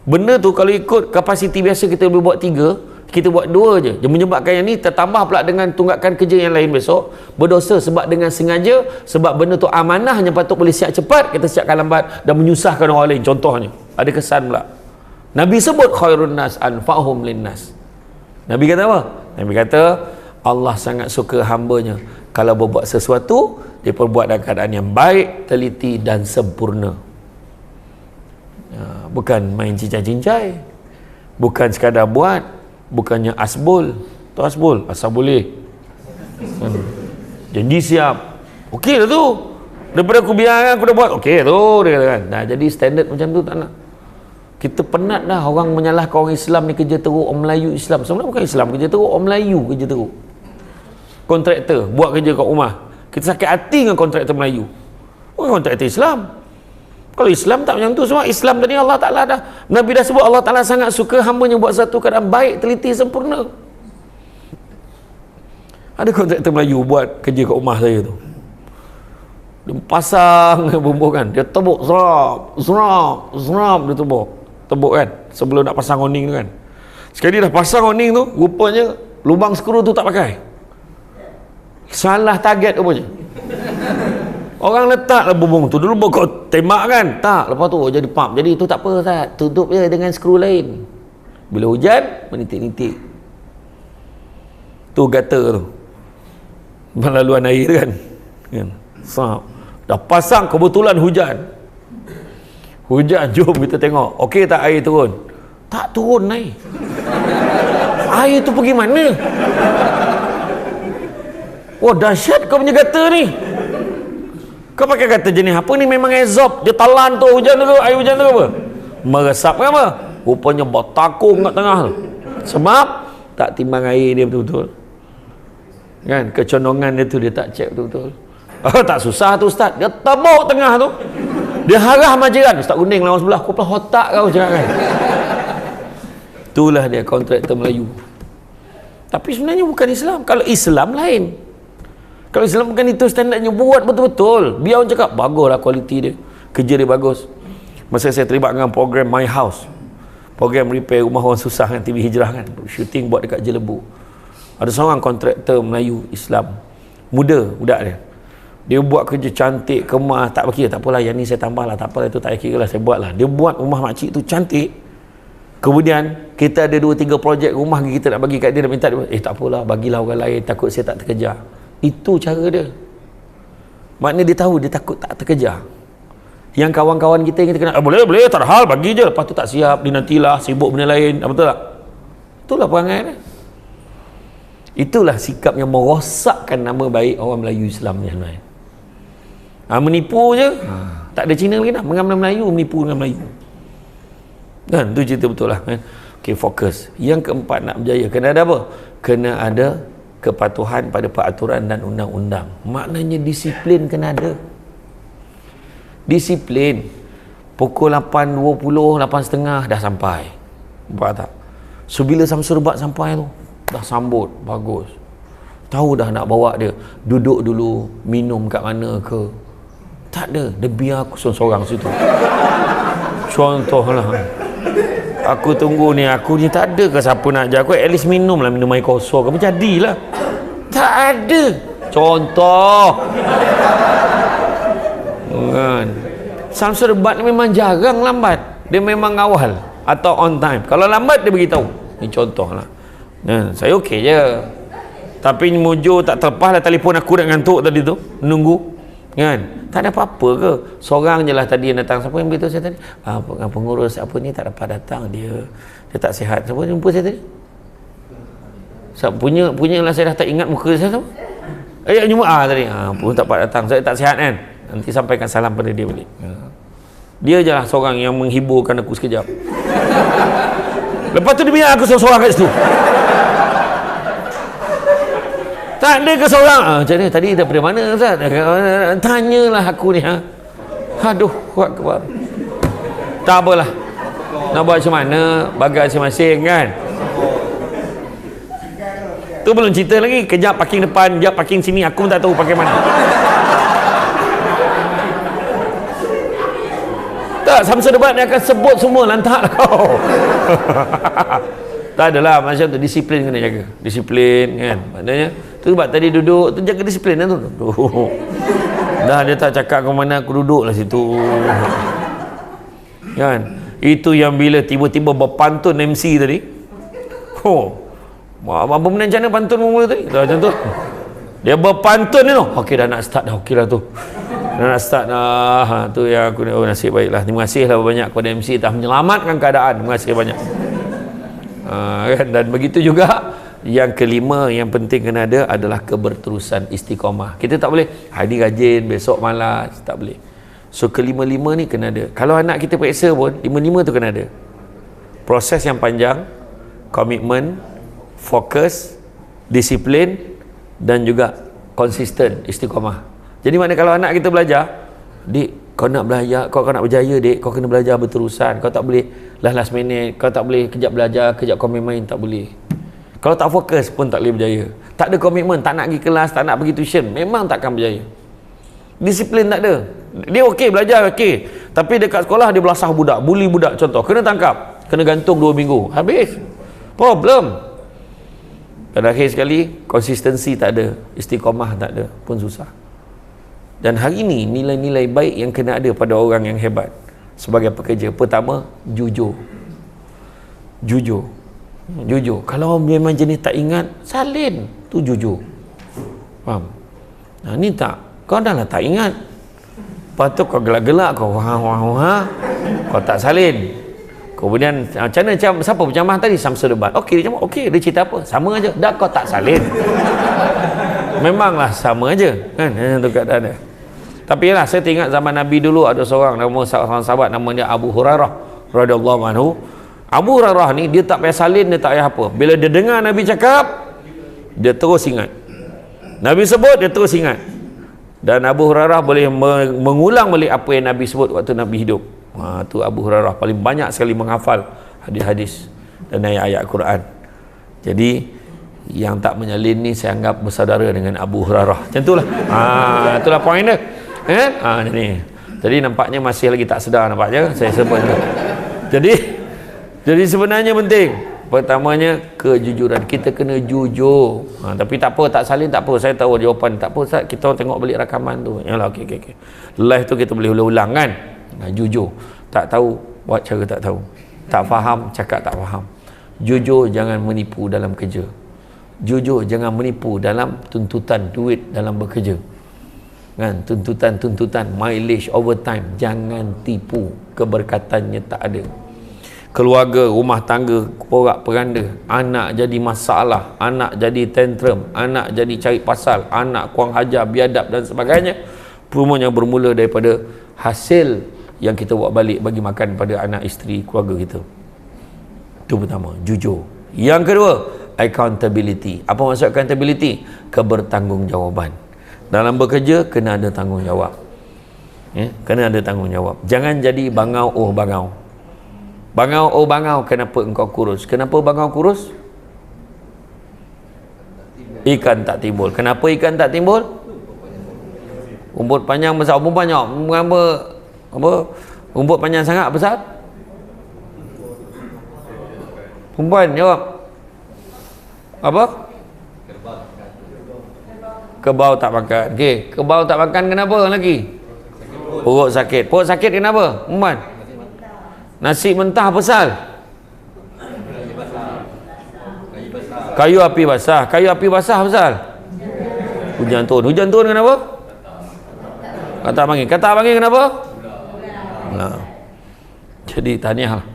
Benda tu kalau ikut kapasiti biasa kita boleh buat 3, kita buat 2 je. Dia menyebabkan yang ni tertambah pula dengan tunggakan kerja yang lain besok. Berdosa sebab dengan sengaja, sebab benda tu amanah yang patut boleh siap cepat, kita siapkan lambat dan menyusahkan orang lain. Contohnya, ada kesan pula. Nabi sebut khairun nas anfa'hum linnas. Nabi kata apa? Nabi kata Allah sangat suka hambanya kalau berbuat sesuatu, dia perbuat dalam keadaan yang baik, teliti dan sempurna. Bukan main cincai-cincai, bukan sekadar buat, bukannya asbul. Tu asbul, asal boleh. Janji siap. Okey lah tu. Daripada aku biarkan, aku dah buat. Okey tu, dia kata kan. Nah, jadi standard macam tu tak nak. Kita penat dah orang menyalahkan orang Islam ni kerja teruk, orang Melayu Islam. Sebenarnya bukan Islam kerja teruk, orang Melayu kerja teruk. Kontraktor buat kerja kat rumah, kita sakit hati dengan kontraktor Melayu. Bukan kontraktor Islam. Kalau Islam tak macam tu semua. Islam tadi Allah Ta'ala dah, Nabi dah sebut Allah Ta'ala sangat suka hamba-Nya buat satu keadaan baik, teliti, sempurna. Ada kontraktor Melayu buat kerja kat rumah saya tu, dia pasang bumbu kan, dia tebuk serap dia tebuk kan, sebelum nak pasang awning tu kan. Sekali dah pasang awning tu, rupanya lubang skru tu tak pakai, salah target rupanya. Orang letaklah bumbung tu dulu, kau tembak kan, tak, lepas tu jadi pump. Jadi tu tak apa Ustaz, tutup je dengan skru lain. Bila hujan menitik-nitik tu gutter tu, laluan air kan, dah pasang, kebetulan hujan, jom kita tengok, okey tak air turun? Tak turun naik. Air tu pergi mana? Wah, dahsyat kau punya gutter ni. Kau pakai gutter jenis apa ni? Memang absorb, dia talan tu hujan tu, air hujan tu apa? Meresap ke apa? Rupanya bertakung kat tengah tu. Sebab tak timbang air dia betul-betul. Kan, kecondongan dia tu dia tak check betul-betul. Tak susah tu Ustaz, dia tebuk tengah tu, dia harah majiran. Ustaz kuning lawan sebelah, kau pelah otak kau cakap kan. Itulah dia kontraktor Melayu. Tapi sebenarnya bukan Islam. Kalau Islam lain. Kalau Islam bukan itu standardnya, buat betul-betul. Biar orang cakap baguslah kualiti dia, kerja dia bagus. Masa saya terlibat dengan program My House, program repair rumah orang susah kan, TV Hijrah kan, shooting buat dekat Jelebu. Ada seorang kontraktor Melayu Islam, muda, budak dia buat kerja cantik, kemas, tak berkira, tak apalah yang ni saya tambah lah, tak apalah, itu tak kira lah, saya buat lah. Dia buat rumah makcik tu cantik. Kemudian kita ada 2-3 projek rumah kita nak bagi kat dia, nak minta dia, tak apalah, bagilah orang lain, takut saya tak terkejar. Itu cara dia. Maknanya dia tahu dia takut tak terkejar. Yang kawan-kawan kita yang kita kena, boleh, tak ada hal, bagi je, lepas tu tak siap, dinantilah, sibuk benda lain, betul tak? Itulah perangai dia. Itulah sikap yang merosakkan nama baik orang Melayu Islam ni sebenarnya. Menipu je, tak ada Cina lagi dah, mengambil Melayu, menipu dengan Melayu. Kan, tu cerita betul lah kan? Okay, fokus. Yang keempat, nak berjaya kena ada apa? Kena ada kepatuhan pada peraturan dan undang-undang. Maknanya disiplin kena ada. Disiplin. Pukul 8.20, 8.30 dah sampai. Nampak tak? So bila Samsul Rebat sampai tu, dah sambut, bagus. Tahu dah nak bawa dia, duduk dulu, minum kat mana ke. Tak ada, dia biar aku seorang-seorang situ. Contohlah, aku tunggu ni, aku ni tak ada ke siapa nak ajar aku, at least minum air kosong, kamu jadilah. Tak ada. Contoh kan, Samsul Debat ni memang jarang lambat, dia memang awal atau on time. Kalau lambat dia beritahu. Ni contohlah. Saya okey je, tapi mujur tak terlepas lah telefon aku dah ngantuk tadi tu, menunggu kan. Tak ada apa-apa ke, seorang je lah tadi yang datang. Siapa yang beritahu saya tadi? Pengurus apa ni tak dapat datang, dia tak sihat. Siapa jumpa saya tadi? Punya lah, saya dah tak ingat muka saya tu. Jumaat tadi pun tak dapat datang, saya tak sihat kan. Nanti sampaikan salam pada dia balik. Dia je lah seorang yang menghiburkan aku sekejap. Lepas tu dia biar aku seorang-seorang kat situ. Tak ada ke seorang, macam mana tadi daripada mana Ustaz? Tanyalah aku ni. Aduh, kuat kepala. Tak apalah, nak buat macam mana, bagai masing-masing kan. Tu belum cerita lagi, kejap parking depan, kejap parking sini, aku pun tak tahu parking mana. Tak, Samsul Debat dia akan sebut semua, lantak kau. Tak adalah, macam tu, disiplin kena jaga. Disiplin kan, maknanya tu sebab tadi duduk tu, jaga disiplin lah tu. Dah dia tak cakap ke mana, aku duduk lah situ kan. Itu yang bila tiba-tiba berpantun MC tadi, apa benda macam mana pantun mula tadi macam tu, dia berpantun ni tu, okey dah nak start dah, okey lah tu dah nak start dah. Tu yang aku nasib baiklah, terima kasih lah banyak kepada MC telah menyelamatkan keadaan, terima kasih banyak. Kan? Dan begitu juga yang kelima yang penting kena ada adalah keberterusan, istiqamah. Kita tak boleh hari rajin besok malas, tak boleh. So kelima-lima ni kena ada. Kalau anak kita periksa pun lima-lima tu kena ada. Proses yang panjang, komitmen, fokus, disiplin dan juga konsisten, istiqamah. Jadi mana kalau anak kita belajar, dik kau nak belajar, kau nak berjaya dik, kau kena belajar berterusan. Kau tak boleh last minute, kau tak boleh kejap belajar, kejap kau main, tak boleh. Kalau tak fokus pun tak boleh berjaya. Tak ada komitmen, tak nak pergi kelas, tak nak pergi tuition, memang takkan berjaya. Disiplin tak ada. Dia okey belajar okey, tapi dekat sekolah dia belasah budak, bully budak contoh, kena tangkap, kena gantung 2 minggu, habis problem. Dan akhir sekali konsistensi tak ada, istiqamah tak ada, pun susah. Dan hari ini nilai-nilai baik yang kena ada pada orang yang hebat sebagai pekerja, pertama jujur. Kalau memang jenis tak ingat, salin, tu jujur. Faham? Nah, ni tak, kau dah lah tak ingat, lepas tu kau gelak-gelak, kau kau tak salin. Kemudian macam mana, siapa bercamah tadi? Samsul Debat. Okey, dia cakap okey, dia cerita apa? Sama aja. Dah kau tak salin. Memanglah sama aja kan, itu keadaan dia. Tapi yalah, saya teringat zaman Nabi dulu ada seorang sahabat namanya Abu Hurairah radhiyallahu anhu. Abu Hurairah ni dia tak payah salin, dia tak payah apa. Bila dia dengar Nabi cakap, dia terus ingat. Nabi sebut, dia terus ingat. Dan Abu Hurairah boleh mengulang balik apa yang Nabi sebut waktu Nabi hidup. Tu Abu Hurairah paling banyak sekali menghafal hadis-hadis dan ayat-ayat Quran. Jadi yang tak menyalin ni saya anggap bersaudara dengan Abu Hurairah. Macam itulah. Itulah poin dia. Jadi nampaknya masih lagi tak sedar nampaknya saya sebut. Jadi sebenarnya penting. Pertamanya kejujuran. Kita kena jujur. Tapi tak apa, tak salin tak apa. Saya tahu jawapan. Tak apa Ustaz, kita tengok balik rakaman tu. Yalah, okey. Live tu kita boleh ulang kan. Jujur. Tak tahu, buat cara tak tahu. Tak faham, cakap tak faham. Jujur, jangan menipu dalam kerja. Jujur, jangan menipu dalam tuntutan duit dalam bekerja. Kan, tuntutan mileage, overtime, jangan tipu, keberkatannya tak ada. Keluarga, rumah tangga, porak-peranda, anak jadi masalah, anak jadi tantrum, anak jadi cari pasal, anak kurang ajar, biadab dan sebagainya, semuanya bermula daripada hasil yang kita buat balik bagi makan pada anak isteri keluarga kita. Itu pertama, jujur. Yang kedua, accountability. Apa maksud accountability? Kebertanggungjawab. Dalam bekerja kena ada tanggungjawab. Kena ada tanggungjawab. Jangan jadi bangau bangau. Bangau, kenapa engkau kurus? Kenapa bangau kurus? Ikan tak timbul. Kenapa ikan tak timbul? Rumput panjang besar. Rumput panjang apa? Rumput panjang sangat besar? Perempuan jawab. Apa? Kebau tak makan. Okey, kebau tak makan kenapa lagi? Perut sakit. Perut sakit kenapa? Perempuan. Nasi mentah pasal kayu api basah. Kayu api basah pasal hujan turun. Hujan turun kenapa? Katak bangin. Katak bangin kenapa? Nah. Jadi tahniah lah.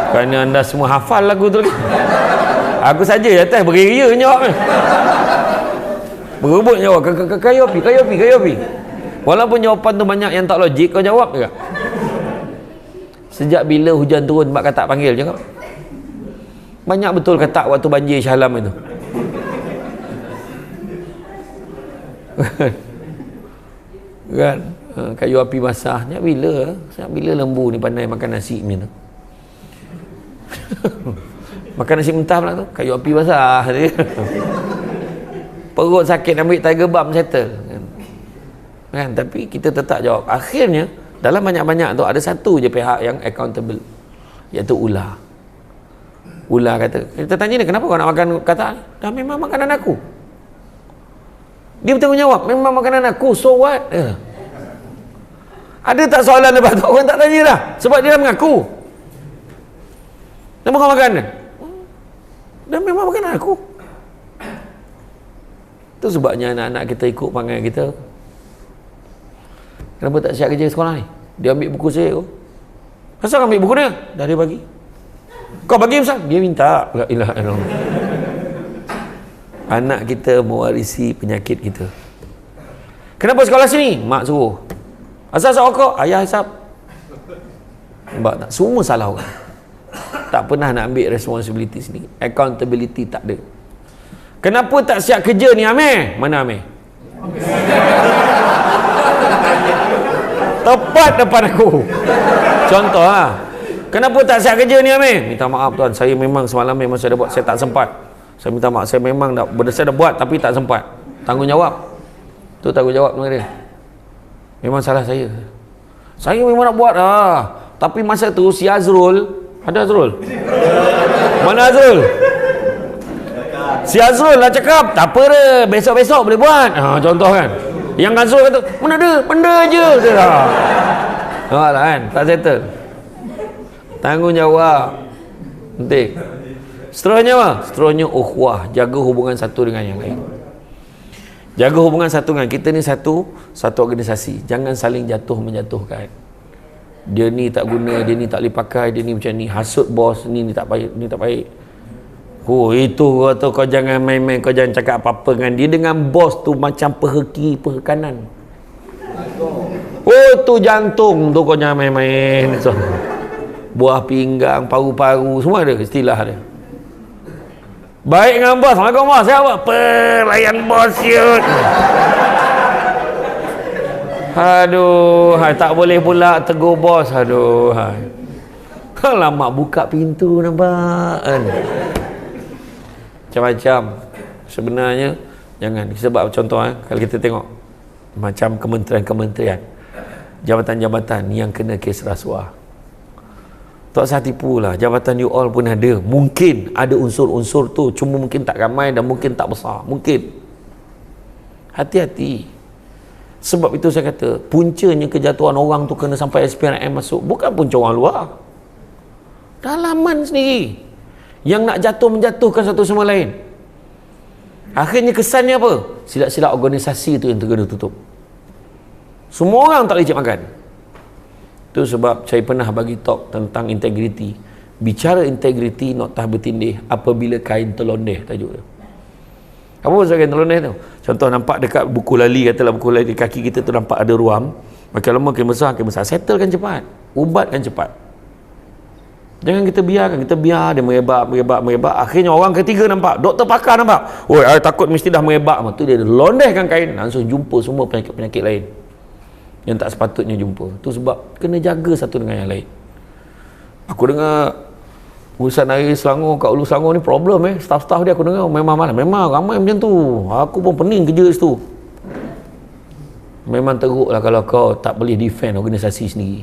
Kerana anda semua hafal lagu tu lagi. Aku saja ya atas beria jawab. Berebut jawab. Kayu api, kayu api, kayu api. Walaupun jawapan tu banyak yang tak logik, kau jawab juga. Sejak bila hujan turun mak katak panggil cakap? Banyak betul katak waktu banjir Shah Alam itu. Kan? Kayu api basah. Sejak bila lembu ni pandai makan nasi macam tu? Makan nasi mentah pula tu. Kayu api basah. Perut sakit ambil tiger balm settle. Kan? Tapi kita tetap jawab. Akhirnya dalam banyak-banyak tu ada satu je pihak yang accountable, iaitu ular. Ular kata, kita tanya dia, kenapa kau nak makan katak? Dah memang makanan aku. Dia bertanggungjawab, memang makanan aku, so what? Ada tak soalan lepas tu? Orang tak tanya dah, sebab dia dah mengaku. Kenapa kau makan? Dah memang makanan aku. Itu sebabnya anak-anak kita ikut panggil kita. Kenapa tak siap kerja sekolah ni? Dia ambil buku saya. Asal kau ambil buku dia? Dah dia bagi. Kau bagi Ustaz? Dia minta. La ilaha illallah. Anak kita mewarisi penyakit kita. Kenapa sekolah sini? Mak suruh. Asal rokok? Ayah hisap. Nampak tak? Semua salah orang. Tak pernah nak ambil responsibility sendiri. Accountability tak ada. Kenapa tak siap kerja ni Amir? Mana Amir? Tepat depan aku. Contoh lah. Kenapa tak siap kerja ni Amir? Minta maaf tuan, saya memang semalam memang saya dah buat, saya tak sempat. Saya minta maaf, saya memang dah, saya dah buat tapi tak sempat. Tanggungjawab. Tu tanggungjawab dengan dia. Memang salah saya. Saya memang nak buat lah. Tapi masa tu si Azrul, ada Azrul? Mana Azrul? Si Azrul lah cakap, tak apa dah, besok-besok boleh buat. Contoh kan. Yang Azrul kata, mana ada, benda je. Nampak lah kan, tak settle. Tanggungjawab. Penting. Seterusnya apa? Seterusnya ukhuwah, jaga hubungan satu dengan yang lain. Jaga hubungan satu dengan kita ni satu organisasi. Jangan saling jatuh menjatuhkan. Dia ni tak guna, dia ni tak boleh pakai, dia ni macam ni, hasut bos, ni tak baik, ni tak baik. Oh, itu kata kau jangan main-main, kau jangan cakap apa-apa dengan dia. Dengan bos tu macam peha kiri, peha kanan. Oh, tu jantung tu kau jangan main-main. So, buah pinggang, paru-paru, semua ada istilah dia. Baik dengan bos, Assalamualaikum bos, saya apa? Pelayan bos yut. Aduh, tak boleh pula tegur bos. Aduh, lama buka pintu nampak kan. Macam-macam. Sebenarnya jangan, sebab contoh kalau kita tengok macam kementerian-kementerian, jabatan-jabatan yang kena kes rasuah, tak usah tipu lah. Jabatan you all pun ada, mungkin ada unsur-unsur tu, cuma mungkin tak ramai dan mungkin tak besar, mungkin. Hati-hati. Sebab itu saya kata, puncanya kejatuhan orang tu kena sampai SPRM masuk, bukan punca orang luar, dalaman sendiri yang nak jatuh menjatuhkan satu sama lain. Akhirnya kesannya apa? Silap-silap organisasi tu yang terkena tutup. Semua orang tak boleh cik makan. Itu sebab saya pernah bagi talk tentang integriti. Bicara integriti, noktah bertindih apabila kain terlondeh, tajuk dia. Apa maksud kain terlondeh tu? Contoh nampak dekat buku lali, katalah buku lali kaki kita tu nampak ada ruam, makin lama makin besar, settlekan cepat, ubatkan cepat. Jangan kita biar dia merebak. Akhirnya orang ketiga nampak, doktor pakar nampak, oi, I takut mesti dah merebak. Tu dia londehkan kain, langsung jumpa semua penyakit-penyakit lain yang tak sepatutnya jumpa. Tu sebab kena jaga satu dengan yang lain. Aku dengar urusan air Selangor, kat Hulu Selangor ni problem staff-staff dia aku dengar memang ramai macam tu. Aku pun pening kerja situ. Memang teruk lah kalau kau tak boleh defend organisasi sendiri.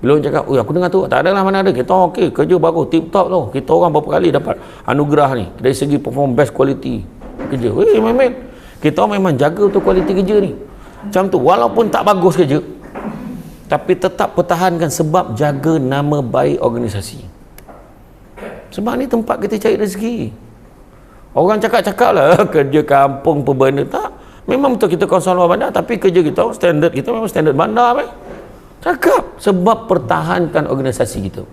Bila orang cakap, aku dengar tu, tak adalah mana ada. Kita okey, kerja bagus, tip top tu. Kita orang berapa kali dapat anugerah ni dari segi perform best quality kerja. Memang kita orang memang jaga tu kualiti kerja ni. Macam tu, walaupun tak bagus kerja, tapi tetap pertahankan sebab jaga nama baik organisasi. Sebab ni tempat kita cari rezeki. Orang cakap-cakap lah kerja kampung pembina, tak. Memang betul kita kawasan luar bandar, tapi kerja kita, standard kita memang standard bandar. Cakap sebab pertahankan organisasi kita.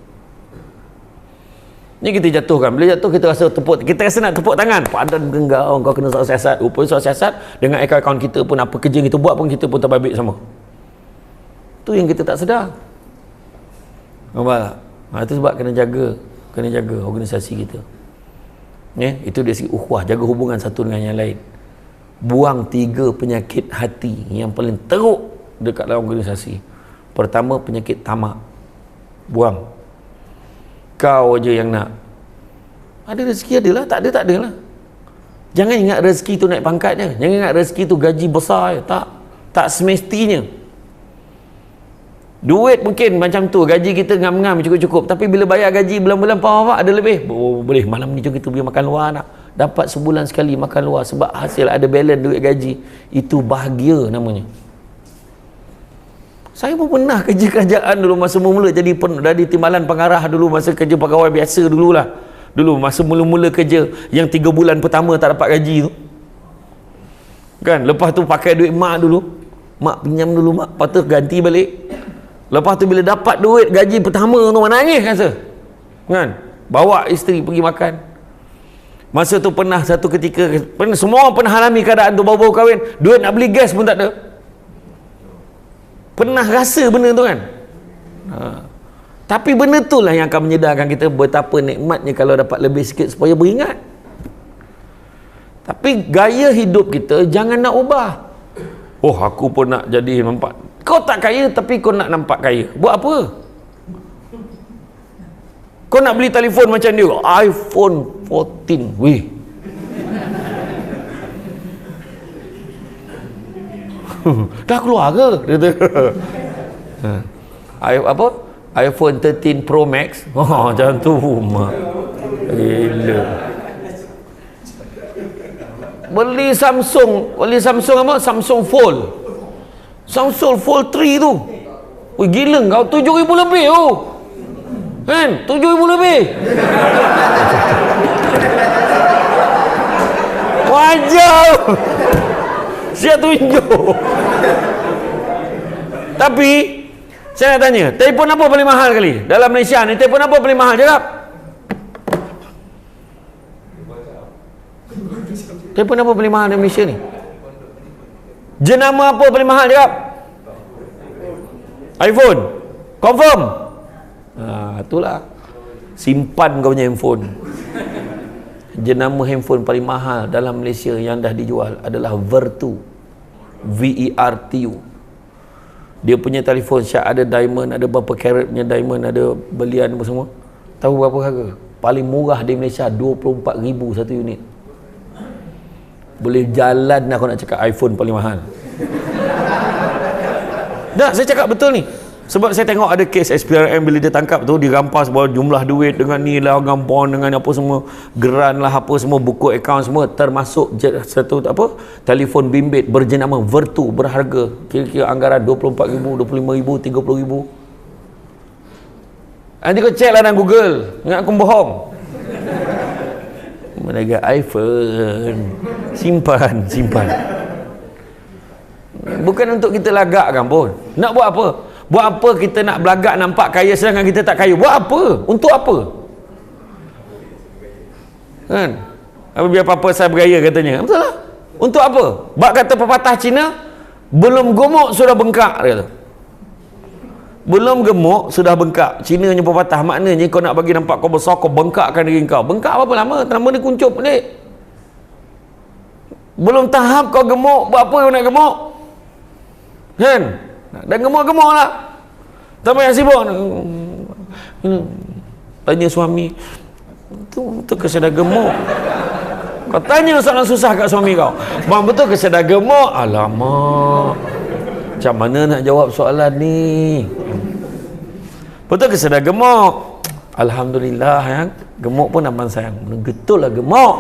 Ni kita jatuhkan. Bila jatuh kita rasa tepuk, kita rasa nak tepuk tangan. Padan genggau, kau kena soal siasat. Rupanya soal siasat dengan akaun kita pun, apa kerja kita buat pun kita pun terbabit sama. Tu yang kita tak sedar. Nampak tak? Itu sebab kena jaga organisasi kita. Itu dari segi ukhuwah, jaga hubungan satu dengan yang lain. Buang 3 penyakit hati yang paling teruk dekat dalam organisasi. Pertama, penyakit tamak. Buang. Kau je yang nak. Ada rezeki adalah, tak ada tak adalah. Jangan ingat rezeki tu naik pangkatnya. Jangan ingat rezeki tu gaji besar. Tak semestinya. Duit mungkin macam tu, gaji kita ngam-ngam cukup-cukup, tapi bila bayar gaji bulan-bulan apa ada lebih. Boleh malam ni jom kita pergi makan luar nak. Dapat sebulan sekali makan luar sebab hasil ada balance duit gaji. Itu bahagia namanya. Saya pun pernah kerja kerajaan dulu masa mula-mula jadi timbalan pengarah dulu, masa kerja pegawai biasa dululah. Dulu masa mula-mula kerja yang 3 bulan pertama tak dapat gaji tu. Kan, lepas tu pakai duit mak dulu. Mak pinjam dulu mak, lepas tu ganti balik. Lepas tu bila dapat duit gaji pertama tu menangis rasa. Kan? Bawa isteri pergi makan. Masa tu pernah satu ketika, semua orang pernah alami keadaan tu, baru-baru kahwin, duit nak beli gas pun tak ada. Pernah rasa benda tu kan? Tapi benda tu lah yang akan menyedarkan kita betapa nikmatnya kalau dapat lebih sikit supaya beringat. Tapi gaya hidup kita jangan nak ubah. Oh, aku pun nak jadi nampak. Kau tak kaya tapi kau nak nampak kaya. Buat apa? Kau nak beli telefon macam dia, iPhone 14. Weh. Dah keluar ke? Apa? iPhone 13 Pro Max. Macam tu. Gila. Beli Samsung apa? Samsung Fold. Samsung Fold 3 tu. Wih, gila kau, 7,000 lebih tu. Kan? 7,000 lebih. Wajar. Saya tunjuk. Tapi saya nak tanya, telefon apa paling mahal kali dalam Malaysia ni? Telefon apa paling mahal? Cakap. Telefon apa paling mahal di Malaysia ni? Jenama apa paling mahal? Cakap. iPhone. Confirm. Itulah. Simpan kau punya handphone. Jenama handphone paling mahal dalam Malaysia yang dah dijual adalah Vertu. VERTU. Dia punya telefon Syak ada diamond, ada berapa karat punya diamond, ada belian apa semua. Tahu berapa harga? Paling murah di Malaysia 24,000 satu unit. Boleh jalan aku nak cakap iPhone paling mahal. Dah, saya cakap betul ni. Sebab saya tengok ada kes SPRM bila dia tangkap tu, dia rampas bawa jumlah duit dengan ni lah, dengan bond, dengan apa semua, geran lah apa semua, buku akaun semua, termasuk satu apa, telefon bimbit berjenama Vertu berharga kira-kira anggaran 24,000, 25,000, 30,000. Nanti kau cek lah dalam Google, ingat aku bohong. Menaga iPhone, simpan. Bukan untuk kita lagakkan pun. Nak buat apa? Buat apa kita nak belagak nampak kaya sedangkan kita tak kaya? Buat apa? Untuk apa? Kan? Biar apa-apa saya bergaya katanya. Betul lah. Untuk apa? Bak kata pepatah Cina, belum gemuk sudah bengkak, dia kata. Belum gemuk sudah bengkak. Cina punya pepatah, maknanya kau nak bagi nampak kau besar, kau bengkakkan diri kau. Bengkak berapa lama? Nama dia kuncup pelik. Belum tahap kau gemuk, buat apa kau nak gemuk? Kan? Dan gemuk-gemuk lah. Tak payah sibuk. Tanya suami, betul ke saya dah gemuk? Kau tanya soalan susah kat suami kau. Bang, betul ke saya dah gemuk? Alamak, macam mana nak jawab soalan ni? Betul ke sedar gemuk? Alhamdulillah yang gemuk pun abang sayang. Betul lah gemuk.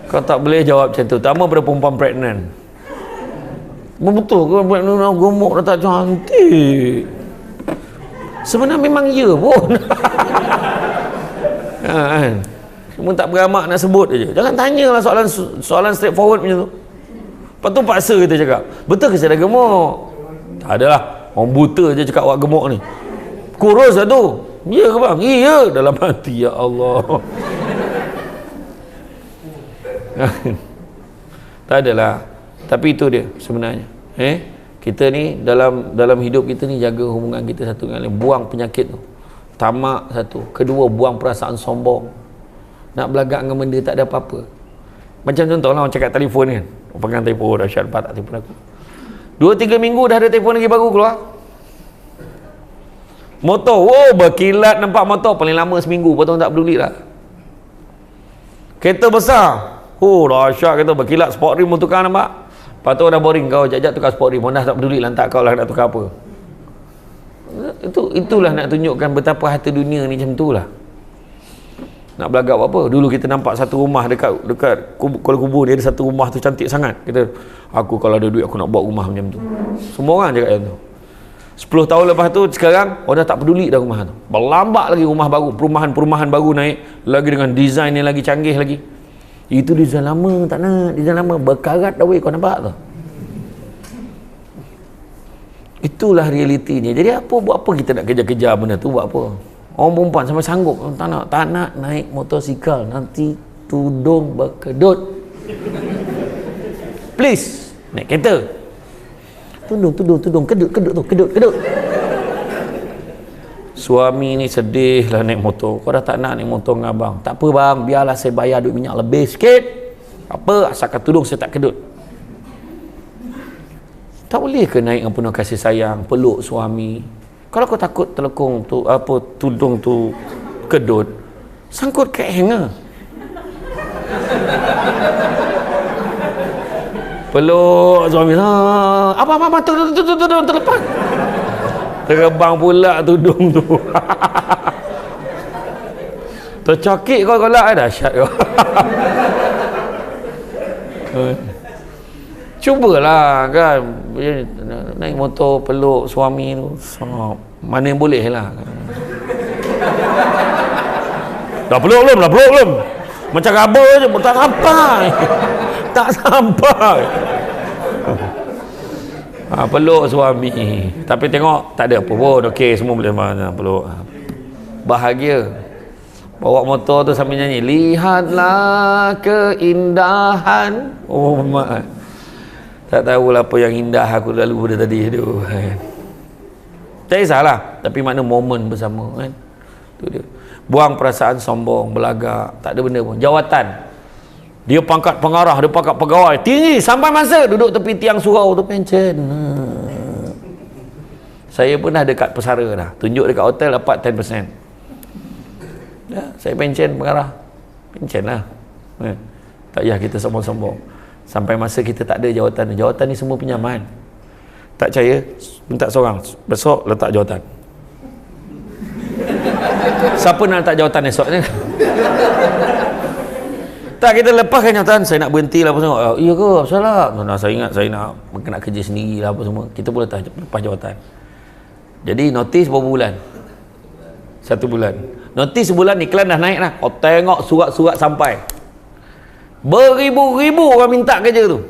Kau tak boleh jawab macam tu. Pertama pada perempuan pregnant. Betul ke pregnant gemuk dah tak cantik? Sebenarnya memang ya pun. Kan? Cuma tak beramak nak sebut aja. Jangan tanyalah soalan straightforward macam tu. Lepas tu paksa kita cakap, betul ke saya dah gemuk? Tak adalah. Orang buta je cakap awak gemuk ni. Kurus lah tu. Ya ke bang? Ya. Dalam hati, ya Allah. Tak adalah. Tapi itu dia sebenarnya. Kita ni dalam hidup kita ni jaga hubungan kita satu dengan lain. Buang penyakit tu. Tamak satu. Kedua, buang perasaan sombong. Nak belagak dengan benda tak ada apa-apa. Macam contohlah orang cakap telefon kan. Orang pegang telefon, dahsyat lepas tak telefon aku. 2-3 minggu dah ada telefon lagi baru keluar. Motor, berkilat nampak motor. Paling lama seminggu, potong tak peduli lah. Kereta besar, dahsyat kereta berkilat, sport rim pun tukar nampak. Lepas tu dah boring kau, jap-jap tukar sport rim, dah tak peduli lantak kau lah nak tukar apa. Itulah nak tunjukkan betapa harta dunia ni macam tu lah. Nak belagak apa? Dulu kita nampak satu rumah dekat Kuala Kubur ni, ada satu rumah tu cantik sangat. Kita, aku kalau ada duit aku nak buat rumah macam tu. Semua orang cakap macam tu. 10 tahun lepas tu, sekarang orang dah tak peduli dah rumah tu. Berlambak lagi rumah baru, perumahan baru naik lagi dengan design yang lagi canggih lagi. Itu design lama, tak nak design lama, berkarat dah weh, kau nampak tu. Itulah realitinya. Jadi buat apa kita nak kejar-kejar benda tu, buat apa? Orang perempuan sampai sanggup tak nak naik motosikal, nanti tudung berkedut. Please, naik kereta. Tudung, kedut. Suami ni sedih lah naik motor. Kau dah tak nak naik motor dengan abang. Tak apa bang, biarlah saya bayar duit minyak lebih sikit. Apa, asalkan tudung saya tak kedut. Tak boleh ke naik dengan penuh kasih sayang, peluk suami? Kalau kau takut telekung tu, tudung tu kedut, sangkut ke hanger. Peluk suami, apa tudung terlepas. Terbang pula tudung tu. Tercakik kau lah, dahsyat kau. Cubalah kan, naik motor peluk suami tu, mana yang boleh lah. Dah peluk belum? Macam raba je, tak sampai. Peluk suami, tapi tengok tak ada apa pun, okey, semua boleh peluk. Bahagia. Bawa motor tu sambil nyanyi, lihatlah keindahan. Mak, tak tahulah apa yang indah aku lalu pada tadi tu. Tak kisahlah, tapi makna momen bersama kan. Tu dia. Buang perasaan sombong, belagak, tak ada benda pun. Jawatan. Dia pangkat pengarah, dia pangkat pegawai tinggi, sampai masa duduk tepi tiang surau tu pencen. Saya pun dah dekat pesara dah, tunjuk dekat hotel dapat 10%. Ya, saya pencen pengarah, pencen lah. Tak payah kita sombong-sombong. Sampai masa kita tak ada jawatan ni semua pinjaman. Tak percaya, minta seorang, besok letak jawatan. Siapa nak letak jawatan esok ni? Tak, kita lepaskan jawatan, saya nak berhenti lah apa semua. Iya ke, apa salah? Saya ingat saya nak kerja sendiri lah apa semua. Kita pun lepas jawatan. Jadi notis berapa bulan? 1 bulan. Notis sebulan, iklan dah naik lah. Tengok surat-surat sampai. Beribu-ribu orang minta kerja tu.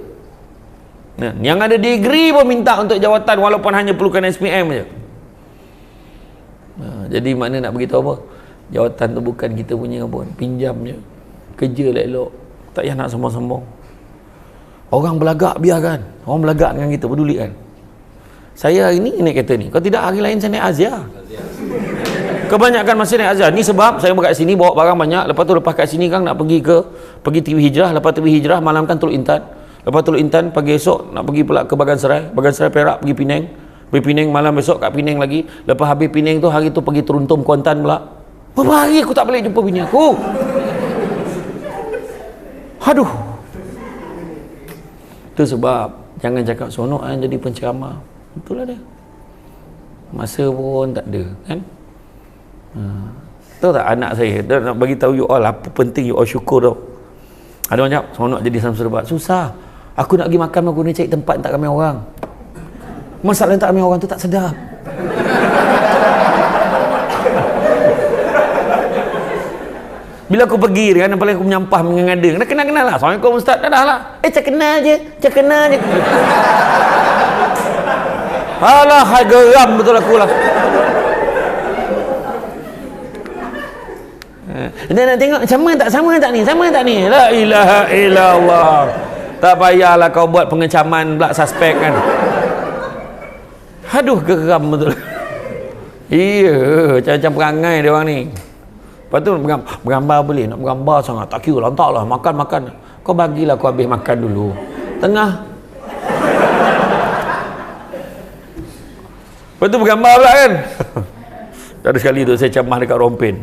Yang ada degree pun minta untuk jawatan walaupun hanya perlukan SPM je. Jadi mana nak beritahu apa? Jawatan tu bukan kita punya pun, pinjam je. Kerja elok-elok, tak payah nak sombong-sombong. Orang belagak biarkan, orang belagak dengan kita, peduli kan. Saya hari ni naik kereta ni, kalau tidak hari lain saya naik Azia. Kebanyakan masih naik Azia ni sebab saya berkat sini bawa barang banyak. Lepas kat sini kan nak pergi TV Hijrah. Lepas TV Hijrah malam kan Teluk Intan. Lepas Teluk Intan pagi esok nak pergi pula ke Bagan Serai Perak, pergi Penang. Pergi Penang malam besok kat Penang lagi. Lepas habis Penang tu hari tu pergi Teruntum Kuantan pula. Berapa hari aku tak balik jumpa bini aku. Aduh. Itu sebab jangan cakap seronok jadi penceramah. Itulah dia. Masa pun tak ada, kan? Tahu tak anak saya, dia nak bagi tahu you all apa penting you all syukur tau. Ada orang cakap, seronok jadi Samsul Serbat. Susah. Aku nak pergi makan, aku ni cari tempat tak ramai orang. Masalah tak ramai orang tu tak sedap. Bila aku pergi kan, apalagi aku menyampah mengada, dah kenal-kenal lah. Assalamualaikum Ustaz, dah lah. Cak kenal je. Alah, hai geram betul aku lah. Dia nak tengok sama tak ni? La ilaha illallah. Tak payahlah kau buat pengecaman pula suspek kan. Aduh, geram betul. Iya, macam-macam perangai dia orang ni. Lepas tu bergambar boleh, nak bergambar sangat tak kira lantaklah, makan. Kau bagilah aku habis makan dulu. Tengah. Lepas tu bergambar pula kan. Ada sekali tu saya camah dekat Rompin.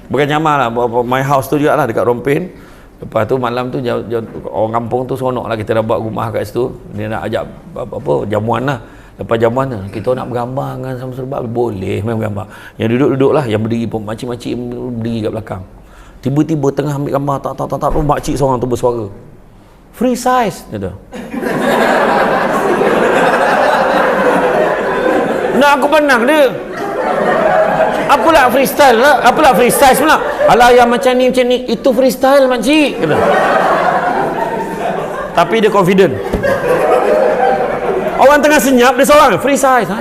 Bukan camah lah, my house tu juga lah dekat Rompin. Lepas tu malam tu orang kampung tu seronok lah, kita dah buat rumah kat situ. Dia nak ajak jamuan lah. Lepas jamuan tu kita nak bergambar dengan Samsul Serbat, boleh main bergambar. Yang duduk-duduk lah, yang berdiri pun makcik-makcik berdiri kat belakang. Tiba-tiba tengah ambil gambar tak makcik seorang tu bersuara, free size dia tu. Nak aku pandang dia, apalah freestyle lah, apalah free size pula. Alah yang macam ni itu freestyle makcik kata. Tapi dia confident. Orang tengah senyap, dia seorang free size ha?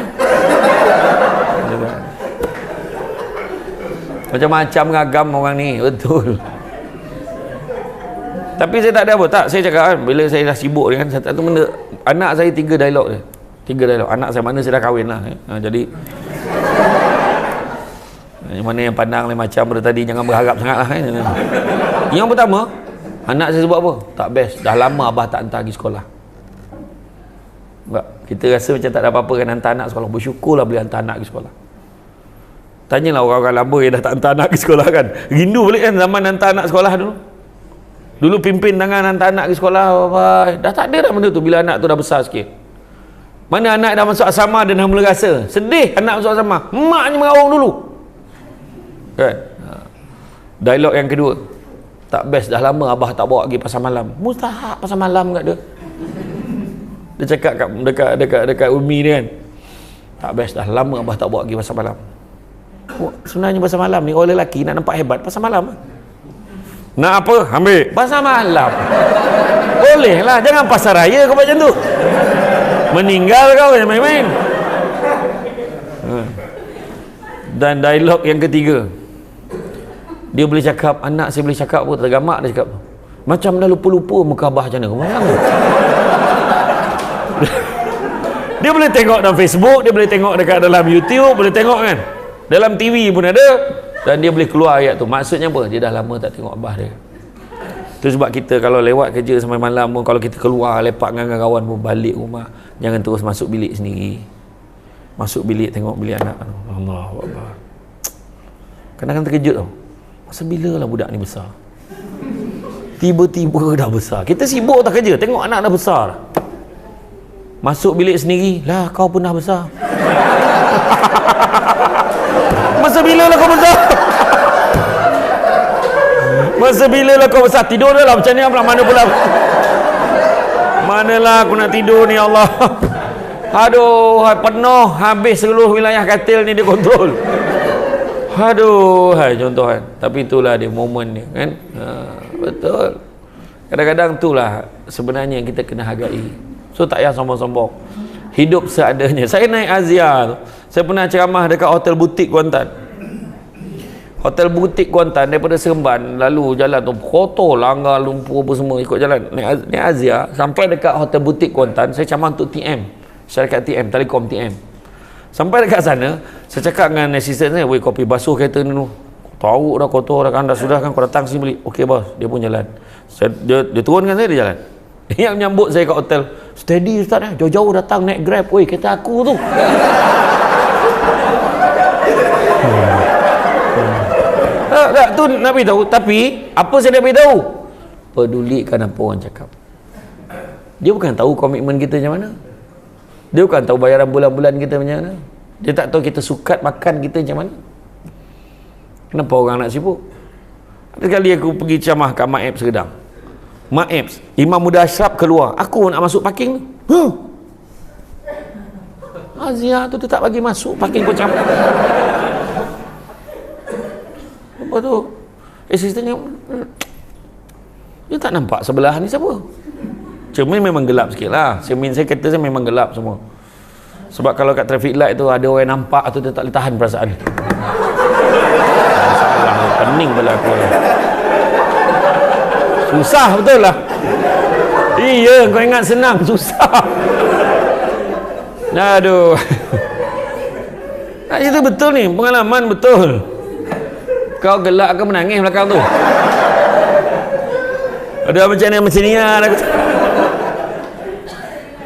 Macam-macam ragam orang ni, betul. Tapi saya tak ada apa, tak, saya cakap kan, bila saya dah sibuk dengan satu benda, anak saya 3 dialog dia. 3 dialog, anak saya mana saya dah kahwin lah jadi yang mana yang pandang lain macam pada tadi, jangan berharap sangat lah Yang pertama, anak saya sebut apa? Tak best, dah lama abah tak hantar pergi sekolah. Kita rasa macam tak ada apa-apa kan hantar anak sekolah, bersyukurlah boleh hantar anak pergi sekolah. Tanyalah orang-orang lama yang dah tak hantar anak pergi sekolah kan, rindu balik kan zaman hantar anak sekolah dulu pimpin tangan hantar anak pergi sekolah, dah tak ada dah benda tu bila anak tu dah besar sikit. Mana anak dah masuk asrama, dia dah mula rasa sedih anak masuk asrama, maknya meraung dulu kan. Dialog yang kedua, tak best, dah lama abah tak bawa pergi pasar malam. Mustahak pasar malam kat dia. Dia cakap dekat Umi dia kan, tak best, dah lama abah tak bawa pergi pasar malam. Sebenarnya pasar malam ni orang lelaki nak nampak hebat pasar malam. Nak apa? Ambil pasar malam. Boleh lah, jangan pasar raya kau macam tu. Meninggal kau yang main-main. Dan dialog yang ketiga, dia boleh cakap, anak saya boleh cakap apa, tergamak dia cakap macam dah lupa-lupa muka abah macam mana, kau bayang tu. Dia boleh tengok dalam Facebook, dia boleh tengok dekat dalam YouTube, boleh tengok kan, dalam TV pun ada, dan dia boleh keluar ayat tu. Maksudnya apa? Dia dah lama tak tengok abah dia. Tu sebab kita kalau lewat kerja sampai malam pun, kalau kita keluar lepak dengan kawan pun, balik rumah jangan terus masuk bilik sendiri, masuk bilik tengok bilik anak. Allahu Akbar. Kadang-kadang terkejut tau, masa bila lah budak ni besar, tiba-tiba dah besar. Kita sibuk tak kerja, tengok anak dah besar, masuk bilik sendiri, lah kau pun dah besar. Masa bila lah kau besar? Masa bila lah kau besar? Tidur dah lah macam ni pula, mana pula, manalah aku nak tidur ni, Allah. Aduh, penuh habis seluruh wilayah katil ni dia kontrol. Aduh, contoh kan. Tapi itulah dia momen dia kan. Betul. Kadang-kadang itulah sebenarnya yang kita kena hargai. So tak payah sombong-sombong. Hidup seadanya. Saya naik Azia tu, saya pernah ceramah dekat hotel butik Kuantan. Hotel butik Kuantan daripada Seremban, lalu jalan tu kotor, langgar, lumpur apa semua, ikut jalan naik Azia sampai dekat hotel butik Kuantan. Saya ceramah untuk TM, syarikat TM, Telekom TM. Sampai dekat sana, saya cakap dengan assistant saya, "Weh, kopi basuh kereta ni tu. Tahu dah kotor dah kan, dah sudah kan, kau datang sini beli." "Okey bos." Dia pun jalan. Dia turunkan saya, dia jalan. Yang menyambut saya kat hotel, "Steady Ustaz, jauh-jauh datang naik Grab. Weh, kereta aku tu." Tak, tu nak beritahu. Tapi apa saya nak beritahu? Pedulikan apa orang cakap. Dia bukan tahu komitmen kita macam mana, dia bukan tahu bayaran bulan-bulan kita macam mana. Dia tak tahu kita sukat makan kita macam mana. Kenapa orang nak sibuk? Ada kali aku pergi ceramah kat Mak Apps Redang. Mak Apps, Imam Muda Ashraf keluar, aku nak masuk parking tu. Azia tu dia tak bagi masuk parking pun macam apa tu? Asistennya dia tak nampak sebelah ni siapa. Cermin memang gelap sikit lah. Cermin saya, kereta saya memang gelap semua. Sebab kalau kat traffic light tu ada orang nampak tu, dia tak boleh tahan perasaan. Masalah pening pula aku lah. Susah betul lah. Iya, kau ingat senang, susah. Aduh. Itu betul ni, pengalaman betul. Kau gelak ke menangis belakang tu? Ada macam ni lah.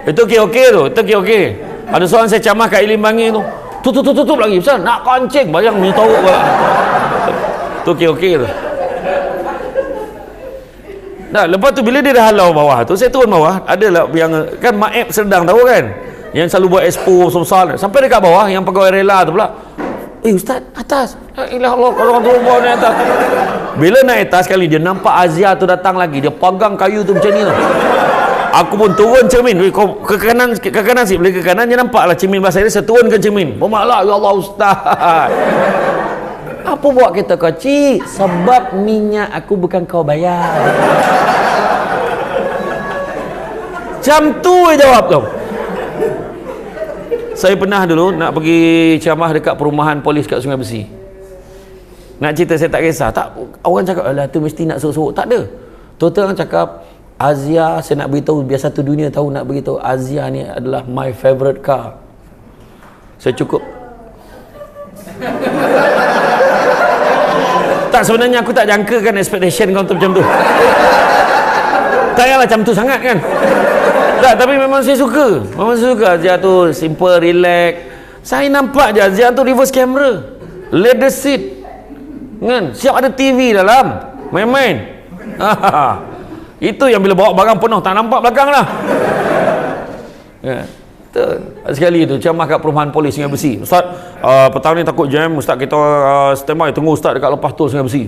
Itu okey tu, itu okey. Ada seorang saya camah kat Ilim Bangi tu. Tutup lagi, besar nak kancing, bayang menyetorok pula. Tu okey tu. Nah, lepas tu bila dia dah halau bawah tu, saya turun bawah, adalah yang kan Mak Apps Serdang tahu kan, yang selalu buat expo besar, sampai dekat bawah yang pegawai rela tu pula, ustaz atas, la ilah Allah, kalau orang turun bawah ni atas. Bila naik atas sekali, dia nampak Azia tu datang lagi, dia pegang kayu tu macam ni tu. Aku pun turun cermin, ke kanan sikit, boleh ke kanan, dia nampak lah cermin bahasa dia, saya turunkan cermin, bermaklah ya Allah ustaz. Apa buat kereta kau? Cik, sebab minyak aku bukan kau bayar. Macam tu dia jawab tu. Saya pernah dulu nak pergi ceramah dekat perumahan polis kat Sungai Besi. Nak cerita saya tak kisah. Tak, orang cakap, alah tu mesti nak sorok-sorok. Tak ada. Total orang cakap, Azia, saya nak beritahu, biar satu dunia tahu, nak beritahu, Azia ni adalah my favourite car. Saya cukup. Tak, sebenarnya aku tak jangkakan expectation kau macam tu. Tak payahlah macam tu sangat kan. Tak, tapi memang saya suka. Memang saya suka Azia tu simple, relax. Saya nampak je Azia tu reverse camera, leather seat kan, siap ada TV dalam, main-main. Itu yang bila bawa barang penuh tak nampak belakang lah. Ya. Sekali tu ceramah kat perumahan polis Sungai Besi. Ustaz, petang ni takut jam, ustaz kita standby, tunggu ustaz dekat lepas tol Sungai Besi.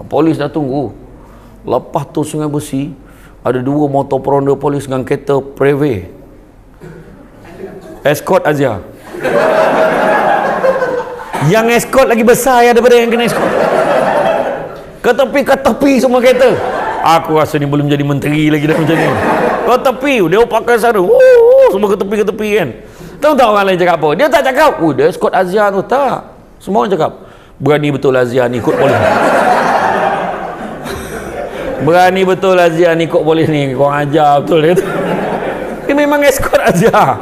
Polis dah tunggu. Lepas tol Sungai Besi ada dua motor peronda polis dengan kereta Preve, escort Azia. Yang escort lagi besar daripada yang kena escort. Ke tepi semua kereta. Aku rasa ni belum jadi menteri lagi dah macam ni. Ke tepi, dia pakai sana, semua ke tepi kan. Tahu tak orang lain cakap apa? Dia tak cakap, dia escort Azia tu, tak. Semua orang cakap, berani betul Azia ni ikut polis. Berani betul Azia ni ikut polis ni, korang ajar betul dia. Dia memang escort Azia.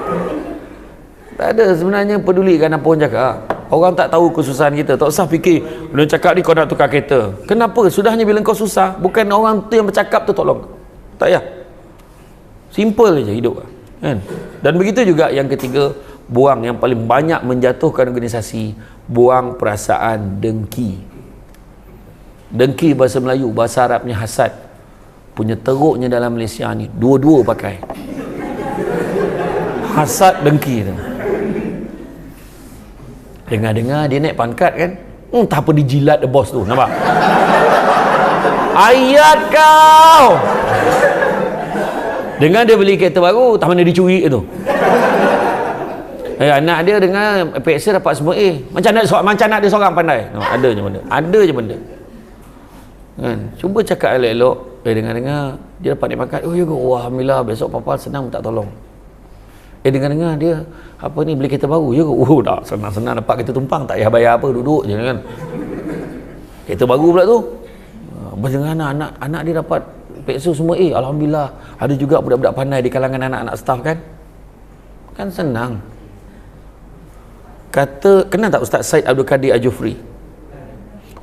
Tak ada sebenarnya pedulikan apa orang cakap. Orang tak tahu kesusahan kita. Tak usah fikir dia cakap ni kau nak tukar kereta. Kenapa? Sudahnya bila kau susah, bukan orang tu yang bercakap tu tolong. Tak payah. Simple je hidup kan. Dan begitu juga yang ketiga, buang yang paling banyak menjatuhkan organisasi, buang perasaan dengki. Dengki bahasa Melayu, bahasa Arabnya hasad. Punya teruknya dalam Malaysia ni dua-dua pakai. Hasad, dengki tu. Dengar-dengar dia naik pangkat kan, tak apa dijilat the bos tu, nampak? Ayat kau. Dengar dia beli kereta baru, tak mana dicuri tu. Anak dia dengar PXA dapat semua A. Macam nak dia seorang pandai. Ada je benda. Kan? Cuba cakap elok-elok. Dengar-dengar dia dapat naik pangkat. Oh ya ke? Wah, alhamdulillah, besok papa senang tak tolong. Dengar-dengar dia beli kereta baru. Ya ke? Tak senang-senang dapat kereta tumpang, tak payah bayar apa, duduk je kan. Kereta baru pula tu. Dengar anak dia dapat PXA semua A, alhamdulillah. Ada juga budak-budak pandai di kalangan anak-anak staff kan. Kan senang. Kenal tak Ustaz Said Abdul Kadir Al-Jufri?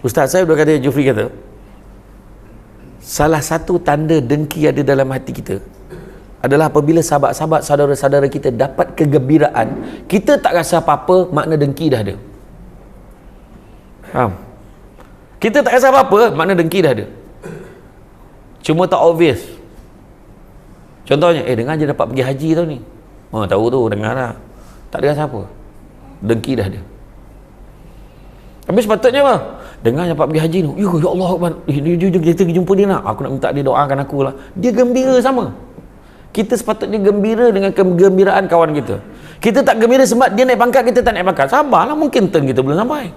Ustaz Said Abdul Kadir Al-Jufri kata, salah satu tanda dengki ada dalam hati kita adalah apabila sahabat-sahabat, saudara-saudara kita dapat kegembiraan, kita tak rasa apa-apa, makna dengki dah ada. Faham? Kita tak rasa apa-apa, makna dengki dah ada. Cuma tak obvious. Contohnya, dengar je dapat pergi haji tau ni. Tahu tu, dengar lah. Tak ada rasa apa. Dengki dah dia. Tapi sepatutnya apa? Dengar yang Pak pergi haji tu, ya Allah, kita pergi jumpa dia nak. Aku nak minta dia doakan aku lah. Dia gembira sama. Kita sepatutnya gembira dengan kegembiraan kawan kita. Kita tak gembira sebab dia naik pangkat, kita tak naik pangkat. Sabarlah, mungkin turn kita belum sampai.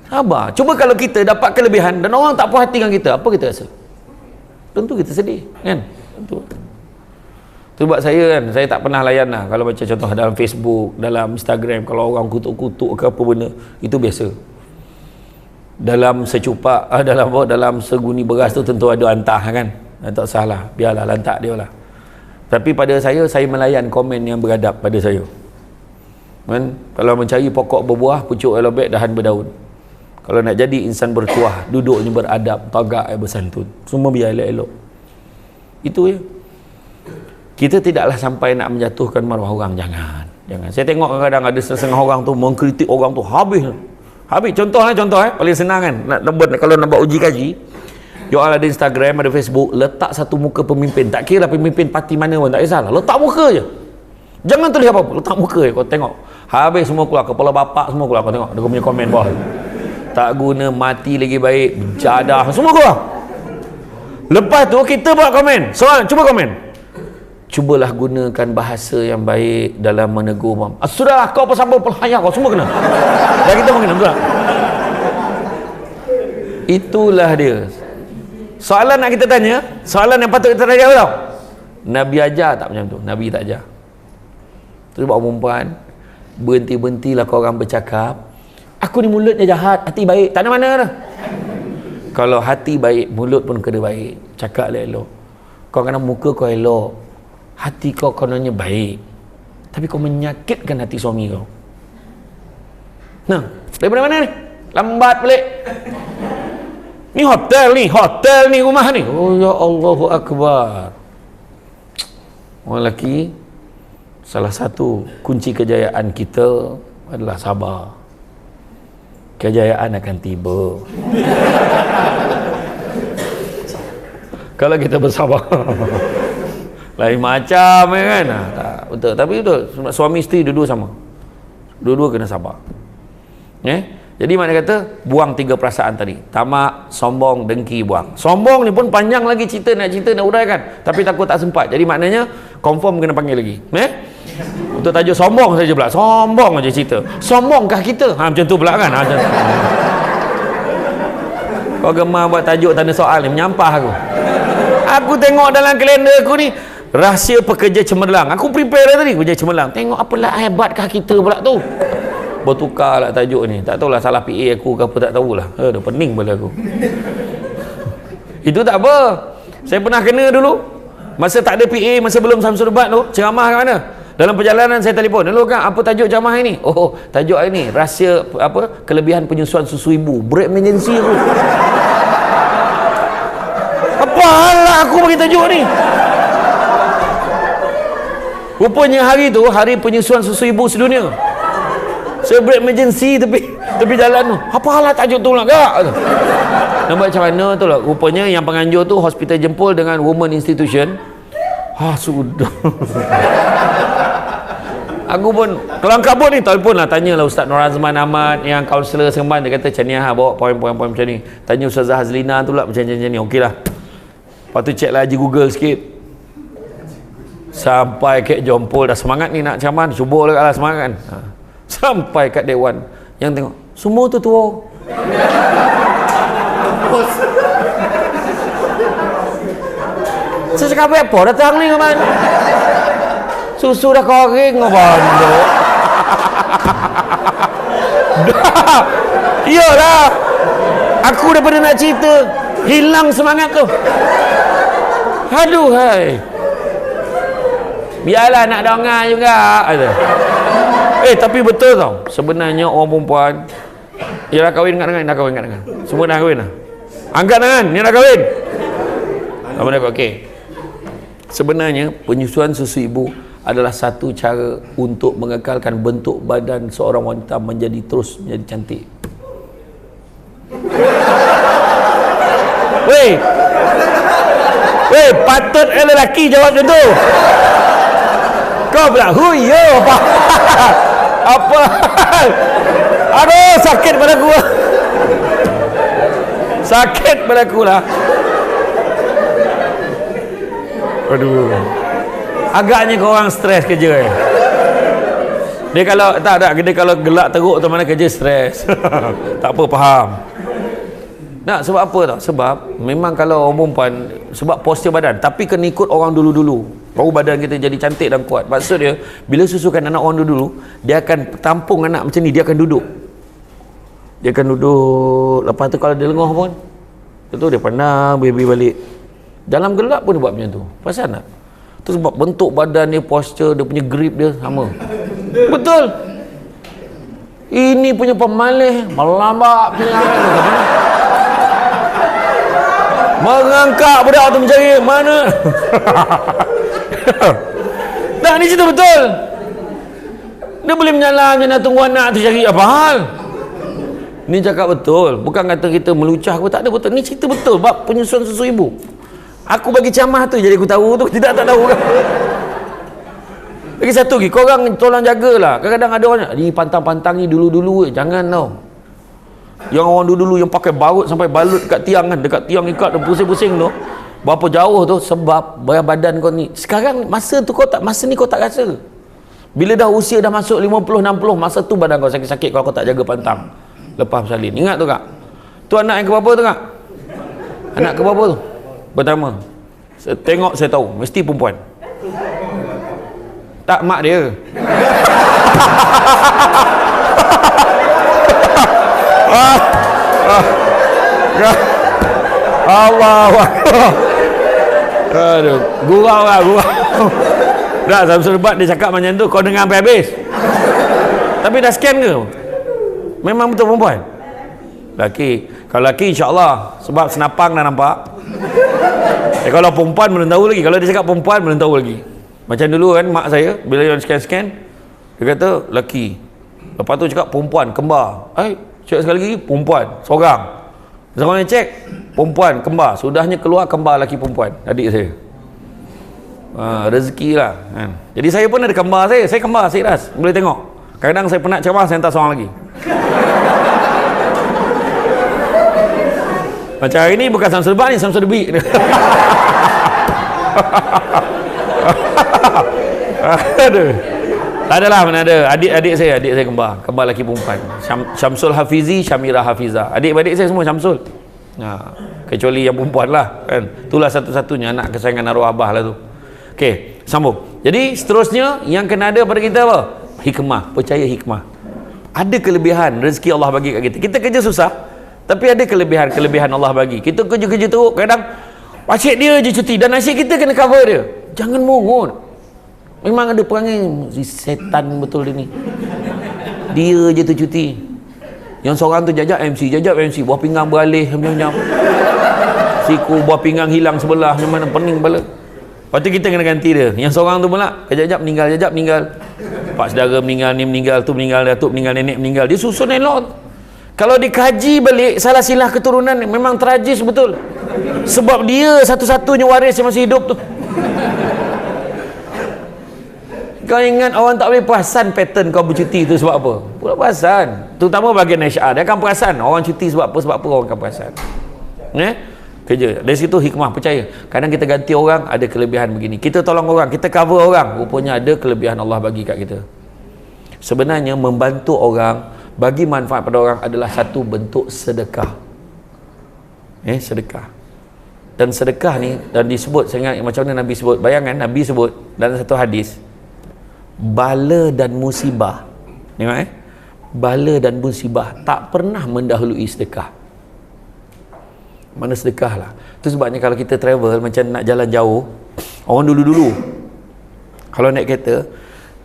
Sabar. Cuba kalau kita dapat kelebihan dan orang tak puas hati dengan kita, apa kita rasa? Tentu kita sedih, kan? Tentu. Sebab saya kan, saya tak pernah layan lah. Kalau macam contoh dalam Facebook, dalam Instagram, kalau orang kutuk-kutuk ke apa benda, itu biasa. Dalam secupak, dalam seguni beras tu tentu ada antah kan. Tak salah, biarlah lantak dia lah. Tapi pada saya melayan komen yang beradab pada saya. Kan? Kalau mencari pokok berbuah, pucuk elobek, dahan berdaun. Kalau nak jadi insan bertuah, duduknya beradab, tagak bersantun. Semua biar elok-elok. Itu ya. Kita tidaklah sampai nak menjatuhkan maruah orang. Jangan. Saya tengok kadang-kadang ada setengah orang tu mengkritik orang tu habis. Contoh paling senang kan. Kalau nak buat uji kaji, you all ada Instagram, ada Facebook, letak satu muka pemimpin. Tak kira lah pemimpin parti mana pun, tak kisahlah. Letak muka je. Jangan tulis apa-apa, letak muka je. Kau tengok. Habis semua keluar, kepala bapak semua keluar. Kau tengok, dia punya komen bawah. Tak guna, mati lagi baik, jadah, semua keluar. Lepas tu kita buat komen. Soalan, cuba komen. Cubalah gunakan bahasa yang baik dalam menegur. Sudahlah, kau apa-apa pelhayah kau, semua kena. Dan kita pun kena, betul tak? Itulah dia. Soalan nak kita tanya, soalan yang patut kita tanya apa tau? Nabi ajar tak macam tu? Nabi tak ajar. Terus buat perempuan, berhenti-berhentilah kau orang bercakap. Aku ni mulutnya jahat, hati baik. Tak ada mana dah. Kalau hati baik, mulut pun kena baik. Cakap elok. Kau kena muka kau elok. Hati kau kononnya baik. Tapi kau menyakitkan hati suami kau. Nah, daripada mana ni? Lambat balik. Ni hotel ni rumah ni. Oh ya Allahu Akbar. Orang lelaki, salah satu kunci kejayaan kita adalah sabar. Kejayaan akan tiba kalau kita bersabar. Lain macam kan. Tak, betul. Tapi betul, suami isteri dua-dua sama. Dua-dua kena sabar. Jadi makna kata buang 3 perasaan tadi. Tamak, sombong, dengki, buang. Sombong ni pun panjang lagi cerita nak uraikan, tapi takut tak sempat. Jadi maknanya confirm kena panggil lagi. Untuk tajuk sombong saja pula. Sombong aja cerita. Sombongkah kita? Macam tu pula kan. Macam tu. Kau gemar buat tajuk tanda soal ni, menyampah aku. Aku tengok dalam kalender aku ni, rahsia pekerja cemerlang. Aku prepare tadi, pekerja cemerlang. Tengok apalah hebatkah kita pula tu. Bertukar lah tajuk ni. Tak tahulah salah PA aku ke apa, tak tahulah. Dah pening pada aku. Itu tak apa. Saya pernah kena dulu. Masa tak ada PA, masa belum Samsul Ubat tu, ceramah kat mana? Dalam perjalanan saya telefon. Hello kan, apa tajuk ceramah ini? Oh, tajuk ini rahsia apa? Kelebihan penyusuan susu ibu. Break emergency aku. Apa lah aku bagi tajuk ni? Rupanya hari tu hari penyusuan susu ibu sedunia. Saya break emergency tepi jalan tu. Apa halah tajuk tu lah kak? Nampak macam mana tu lah. Rupanya yang penganjur tu hospital Jempol dengan Women Institution. Sudah. Aku pun kelang kabut ni, telefon lah, tanyalah Ustaz Nur Azman Ahmad yang kaunselor Seremban. Dia kata macam ni bawa poin-poin macam ni. Tanya Ustazah Hazlina tu lah macam ni. Okey lah. Lepas tu check lah Haji Google sikit. Sampai ke Jempol dah semangat ni nak ceramah, cuba lah semangat kan. Sampai kat Dewan yang tengok semua tu tua. Saya cakap apa datang ni kawan? Susu dah kering kawan. Dah. Iyalah. Aku daripada nak cerita hilang semangat tu. Aduh hai. Biarlah nak dengar juga. Tapi betul tau. Sebenarnya orang perempuan dia dah kahwin kat dengan. Semua dah kahwin dah. Angkat tangan, ni dah kahwin. Apa dah okey. Sebenarnya penyusuan susu ibu adalah satu cara untuk mengekalkan bentuk badan seorang wanita terus menjadi cantik. Weh, patut lelaki jawab macam tu. Kau pula, huyo apa? Apa? Aduh, sakit pada aku. Sakit pada aku lah. Aduh. Agaknya kau orang stres kerja. Dia kalau dia kalau gelak teruk tu mana kerja stres. Tak apa, faham. Nak sebab apa tak? Sebab memang kalau orang perempuan sebab postur badan, tapi kena ikut orang dulu-dulu. Baru badan kita jadi cantik dan kuat. Maksud dia, bila susukan anak orang dulu, dia akan tampung anak macam ni, dia akan duduk. Dia akan duduk. Lepas tu kalau dia lengah pun, tu dia pandang baby balik. Dalam gelap pun dia buat macam tu. Pasal tak? Tu sebab bentuk badan dia, postur dia punya grip dia sama. Betul. Ini punya pemalih melambak punya mengangkat budak tu mencari mana. Dah ni cerita betul. Dia boleh menyalah macam nak tunggu anak tu cari apa hal. Ni cakap betul. Bukan kata kita melucah ke, tak ada, betul. Ni cerita betul bab penyusuan susu ibu. Aku bagi camah tu jadi aku tahu tu, tidak tak tahu kan. Lagi satu lagi, korang tolong jagalah. Kadang-kadang ada orang ni pantang-pantang ni dulu-dulu jangan tau. Yang orang dulu-dulu yang pakai barut sampai balut dekat tiang kan, dekat tiang ikat dan pusing-pusing tu. Berapa jauh tu sebab badan kau ni. Sekarang masa ni kau tak rasa. Bila dah usia dah masuk 50 60, masa tu badan kau sakit-sakit kalau kau tak jaga pantang. Lepas salin. Ingat tu kak? Tu anak yang keberapa tu kak? Anak keberapa tu? Pertama. Saya tengok saya tahu mesti perempuan. Tak mak dia. Allah. Aduh, gurau lah, gurau. Dah Samsul Bat dia cakap macam tu, kau dengar sampai habis. Tapi dah scan ke? Memang betul perempuan? Laki. Kalau laki insya-Allah, sebab senapang dah nampak. Kalau perempuan belum tahu lagi. Kalau dia cakap perempuan belum tahu lagi. Macam dulu kan mak saya bila dia scan-scan, dia kata laki. Lepas tu cakap perempuan, kembar. Cakap sekali lagi perempuan, seorang. Seorang yang cek perempuan, kembar. Sudahnya keluar kembar laki perempuan, adik saya. Rezeki lah kan. Jadi saya pun ada kembar saya kembar, saya ras. Boleh tengok. Kadang saya penat ceramah, saya hantar seorang lagi. Macam hari ni bukan Samsul Bat ni, Samsul Debi. Aduh. Tak adalah, mana ada. Adik saya kembar lelaki perempuan. Syamsul Hafizi, Syamira Hafiza. Adik-adik saya semua Syamsul. Kecuali yang perempuan lah kan. Itulah satu-satunya anak kesayangan arwah abah lah tu. Okey, sambung. Jadi seterusnya yang kena ada pada kita apa? Hikmah, percaya hikmah. Ada kelebihan rezeki Allah bagi kat kita. Kita kerja susah, tapi ada kelebihan Allah bagi. Kita kerja teruk, kadang asyik dia je cuti dan asyik kita kena cover dia. Jangan mongut. Memang ada perangai setan betul dia ni. Dia je tu cuti. Yang seorang tu jajak MC, buah pinggang beralih macam-macam. Siku buah pinggang hilang sebelah, macam mana pening kepala. Lepas tu kita kena ganti dia. Yang seorang tu pula kejap meninggal. Pak saudara meninggal, ni meninggal, tu meninggal, datuk meninggal, nenek meninggal. Dia susun elok. Kalau dikaji balik salah silah keturunan memang tragis betul. Sebab dia satu-satunya waris yang masih hidup tu. Kau ingat orang tak boleh perasan pattern kau bercuti tu sebab apa? Pula perasan. Terutama bahagian HR, dia akan perasan orang cuti sebab apa orang akan perasan. Kerja. Dari situ hikmah, percaya. Kadang kita ganti orang, ada kelebihan begini. Kita tolong orang, kita cover orang, rupanya ada kelebihan Allah bagi kat kita. Sebenarnya membantu orang, bagi manfaat pada orang adalah satu bentuk sedekah. Sedekah. Dan sedekah ni, dan disebut, saya ingat macam mana Nabi sebut, bayangkan Nabi sebut dalam satu hadis, bala dan musibah, tengok bala dan musibah tak pernah mendahului sedekah. Mana sedekah lah. Itu sebabnya kalau kita travel macam nak jalan jauh, orang dulu-dulu kalau naik kereta,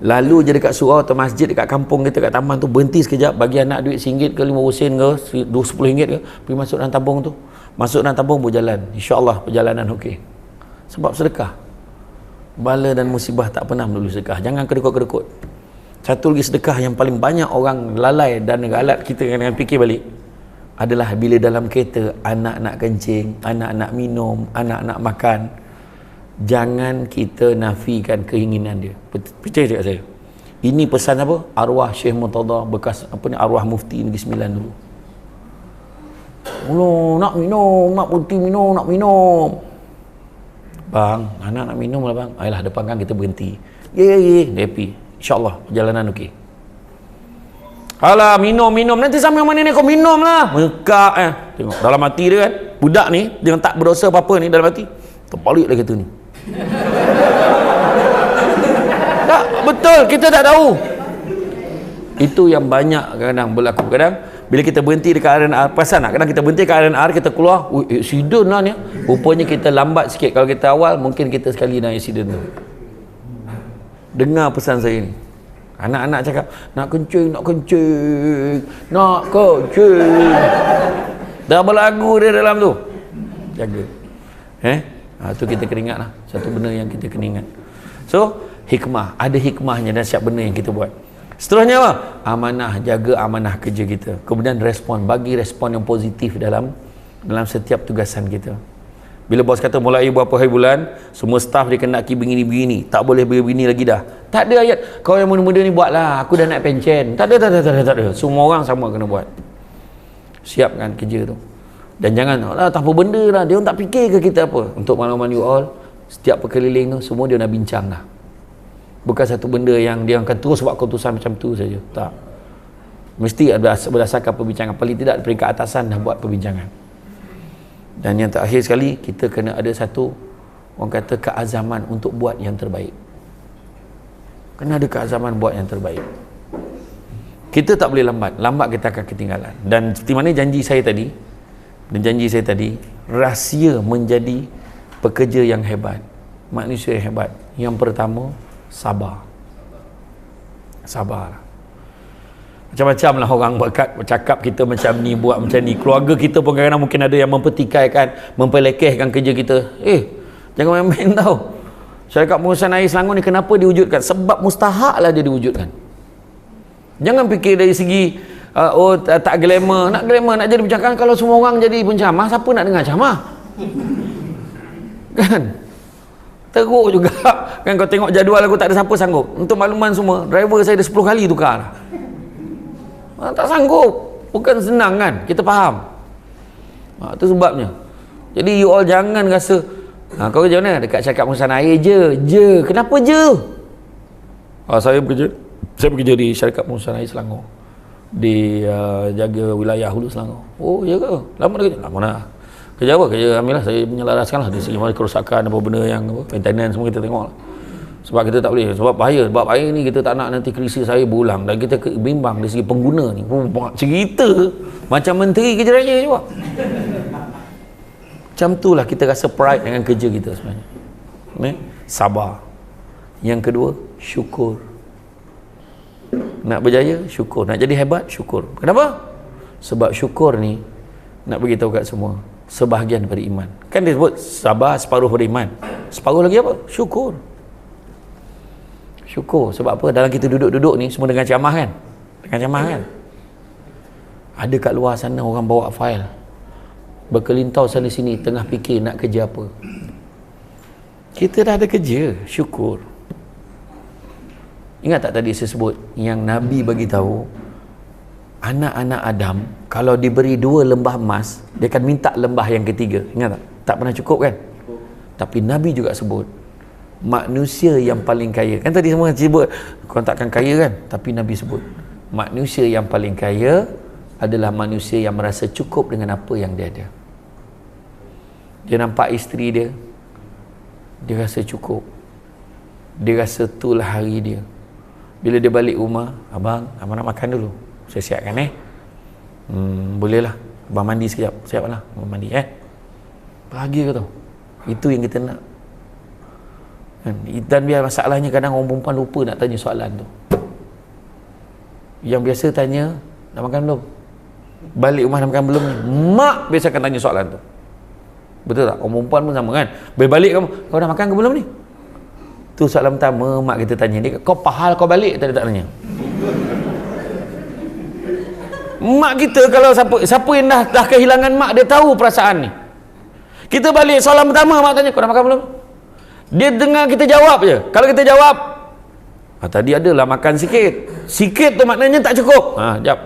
lalu je dekat surau atau masjid dekat kampung kita, kat taman tu, berhenti sekejap, bagi anak duit RM1 ke RM50 ke RM10 ke, pergi masuk dalam tabung tu, masuk dalam tabung berjalan, insyaAllah perjalanan okey. Sebab sedekah. Bala dan musibah tak pernah melalui sedekah. Jangan kedekut-kedekut. Satu lagi sedekah yang paling banyak orang lalai dan galat kita dengan fikir balik adalah bila dalam kereta anak nak kencing, anak nak minum, anak nak makan, jangan kita nafikan keinginan dia. Percaya tak saya? Ini pesan apa? Arwah Syekh Murtada bekas apa ni, arwah mufti Negeri Sembilan dulu. Nak minum, nak putih minum, nak minum. Bang, anak nak minum lah bang. Ayolah depan kan kita berhenti. Ya. Dia happy. InsyaAllah perjalanan okey. Alah minum. Nanti sampai mana ni kau minum lah. Mekak Tengok dalam hati dia kan. Budak ni, dia tak berdosa apa-apa ni dalam hati. Terbalik lah kita ni. Tak, betul. Kita tak tahu. Itu yang banyak kadang berlaku. Kadang bila kita berhenti dekat RNR, perasan tak? Kadang kita berhenti dekat RNR, kita keluar, accident lah ni. Rupanya kita lambat sikit. Kalau kita awal, mungkin kita sekali dah accident tu. Dengar pesan saya ni. Anak-anak cakap, nak kencing. Dah berlagu dia dalam tu. Jaga. Tu kita kena ingat lah. Satu benda yang kita kena ingat. So, hikmah. Ada hikmahnya dan setiap benda yang kita buat. Seterusnya apa? Amanah, jaga amanah kerja kita. Kemudian respon, bagi respon yang positif dalam setiap tugasan kita. Bila bos kata mulai berapa hari bulan, semua staf dia kena begini-begini, tak boleh begini lagi dah. Tak ada ayat, kau yang muda-muda ni buatlah, aku dah nak pencen. Tak ada. Semua orang sama kena buat. Siapkan kerja tu. Dan jangan, tak apa benda lah, dia orang tak fikir ke kita apa. Untuk makluman you all, setiap perkeliling tu, semua dia nak bincang lah. Bukan satu benda yang dia akan terus buat keputusan macam tu saja. Tak. Mesti berdasarkan perbincangan. Paling tidak peringkat atasan dah buat perbincangan. Dan yang terakhir sekali, kita kena ada satu, orang kata, keazaman untuk buat yang terbaik. Kena ada keazaman buat yang terbaik. Kita tak boleh lambat. Lambat kita akan ketinggalan. Dan seperti mana janji saya tadi, rahsia menjadi pekerja yang hebat, manusia yang hebat. Yang pertama, sabar. Macam-macam lah orang bercakap kita macam ni, buat macam ni. Keluarga kita pun kadang-kadang mungkin ada yang mempertikaikan, mempelekehkan kerja kita. Jangan main-main tau. Syarikat Pengurusan Air Selangor ni kenapa diwujudkan? Sebab mustahak lah dia diwujudkan. Jangan fikir dari segi tak glamour. Nak glamour, nak jadi penceramah. Kalau semua orang jadi penceramah, siapa nak dengar ceramah? Kan? Teruk juga. Kan kau tengok jadual aku, tak ada siapa sanggup. Untuk makluman semua, driver saya ada 10 kali tukar lah. Tak sanggup. Bukan senang kan, kita faham. Itu sebabnya. Jadi you all jangan rasa kau kerja mana? Dekat Syarikat Pengurusan Air je. Kenapa je? Saya bekerja di Syarikat Pengurusan Air Selangor, di jaga wilayah Hulu Selangor. Oh ya ke? Lama dah kerja? Lama dah. Kerja apa? Kerja alhamdulillah saya menyelaraskan lah dari segi kerosakan, apa benda yang maintenance semua kita tengok lah. Sebab kita tak boleh, sebab bahaya ni kita tak nak nanti krisis air berulang, dan kita bimbang dari segi pengguna ni. Cerita macam menteri kerja raya juga. Macam tu lah kita rasa pride dengan kerja kita sebenarnya. Sabar. Yang kedua, syukur. Nak berjaya, syukur. Nak jadi hebat, syukur. Kenapa? Sebab syukur ni, nak beritahu kat semua, sebahagian daripada iman. Kan dia sebut sabar separuh daripada iman. Separuh lagi apa? Syukur. Sebab apa? Dalam kita duduk-duduk ni semua dengan ceramah kan? Ada kat luar sana orang bawa fail, berkelintau sana sini, tengah fikir nak kerja apa. Kita dah ada kerja, syukur. Ingat tak tadi saya sebut yang Nabi bagi tahu, anak-anak Adam kalau diberi 2 lembah emas, dia akan minta lembah yang ketiga. Ingat tak? Tak pernah cukup kan? Tapi Nabi juga sebut manusia yang paling kaya. Kan tadi semua sebut korang takkan kaya kan? Tapi Nabi sebut manusia yang paling kaya adalah manusia yang merasa cukup dengan apa yang dia ada. Dia nampak isteri dia, dia rasa cukup, dia rasa itulah hari dia. Bila dia balik rumah, abang nak makan dulu, saya siapkan boleh lah, abang mandi sekejap, siap lah abang mandi bahagia ke tau. Itu yang kita nak. Dan biar masalahnya kadang orang perempuan lupa nak tanya soalan tu. Yang biasa tanya, dah makan belum? Balik rumah dah makan belum? Mak biasa akan tanya soalan tu. Betul tak? Orang perempuan pun sama kan? Balik kamu, kau dah makan ke belum ni? Tu soalan pertama mak kita tanya dia. Kau pahal kau balik? Tak tanya. Mak kita kalau siapa yang dah kehilangan mak, dia tahu perasaan ni. Kita balik soalan pertama mak tanya, kau dah makan belum? Dia dengar kita jawab je. Kalau kita jawab, Tadi adalah makan sikit. Sikit tu maknanya tak cukup. Jap.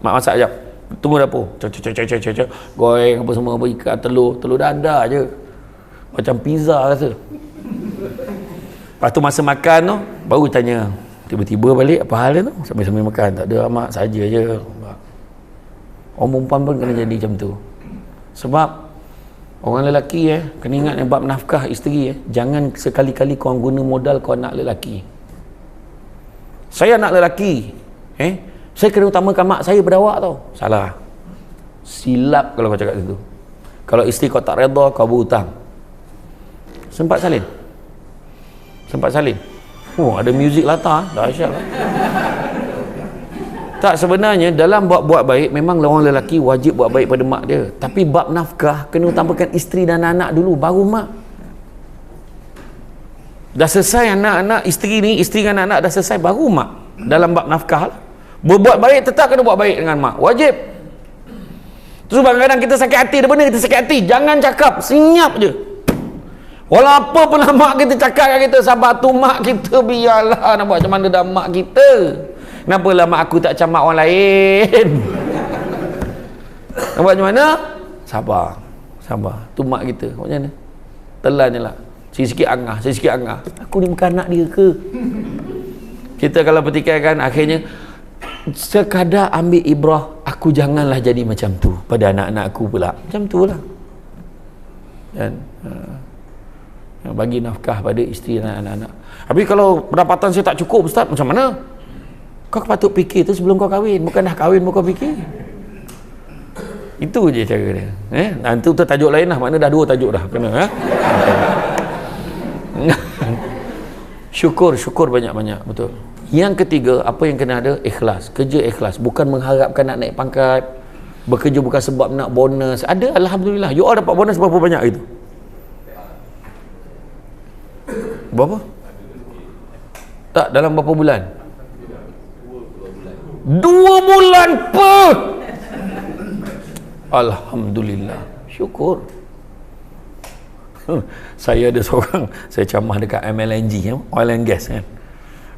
Mak masak jap. Tunggu dapur. Cek. Goreng apa semua, apa ikan, telur dadar je. Macam pizza rasa. Lepas tu masa makan tu, baru tanya. Tiba-tiba balik, apa hal tu? Sambil-sambil makan. Tak ada, mak saja je. Orang perempuan pun kena jadi macam tu. Sebab orang lelaki kena ingat bab nafkah isteri jangan sekali-kali kau guna modal kau anak lelaki. Saya anak lelaki, saya kena utamakan mak saya berdawak tau. Salah. Silap kalau kau cakap itu. Kalau isteri kau tak redha, kau berhutang. Sempat salin. Ada muzik latar, dahsyat lah. Tak, sebenarnya dalam buat baik memang orang lelaki wajib buat baik pada mak dia, tapi bab nafkah kena utamakan isteri dan anak dulu baru mak. Dah selesai anak-anak, isteri dengan anak dah selesai, baru mak dalam bab nafkah lah. Berbuat baik tetap kena buat baik dengan mak, wajib. Terus kadang-kadang kita sakit hati, ada benda kita sakit hati, jangan cakap, senyap je. Walau apa pun mak kita cakap kat kita, sabar tu mak kita, biarlah nak buat macam mana dah mak kita. Kenapa lah mak aku tak macam mak orang lain? Nak buat macam mana? Sabar. Tu mak kita. Macam mana? Telan je lah. Sikit-sikit angah. Aku ni bukan anak dia ke? Kita kalau pertikaikan, akhirnya sekadar ambil ibrah, aku janganlah jadi macam tu pada anak-anak aku pula. Macam tu lah. Dan bagi nafkah pada isteri dan anak-anak. Tapi kalau pendapatan saya tak cukup, Ustaz, macam mana? Kau patut fikir tu sebelum kau kahwin, bukan dah kahwin baru kau fikir. Itu je cara dia. Nanti tu tajuk lain lah, makna dah 2 tajuk dah kena. Syukur banyak-banyak, betul. Yang ketiga, apa yang kena ada? Ikhlas. Kerja ikhlas, bukan mengharapkan nak naik pangkat, bekerja bukan sebab nak bonus. Ada, alhamdulillah. You all dapat bonus berapa banyak itu? Berapa? Tak, dalam berapa bulan? 2 bulan pun. Alhamdulillah. Syukur. Saya ada seorang, saya camah dekat MLNG, oil and gas kan.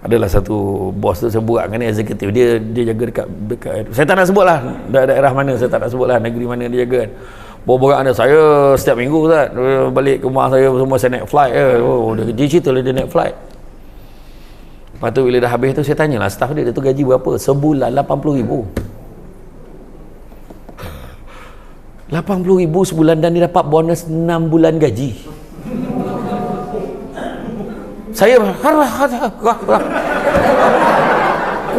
Adalah satu bos tu, saya buat kan, eksekutif dia jaga dekat saya tak nak sebut lah daerah mana, saya tak nak sebut lah negeri mana dia jaga kan. Borak ada saya setiap minggu Ustaz, balik ke rumah saya semua saya naik flight dia cerita lah dia naik flight. Lepas tu bila dah habis tu saya tanyalah staff dia tu gaji berapa? Sebulan 80,000. 80,000 sebulan dan dia dapat bonus 6 bulan gaji. Saya aku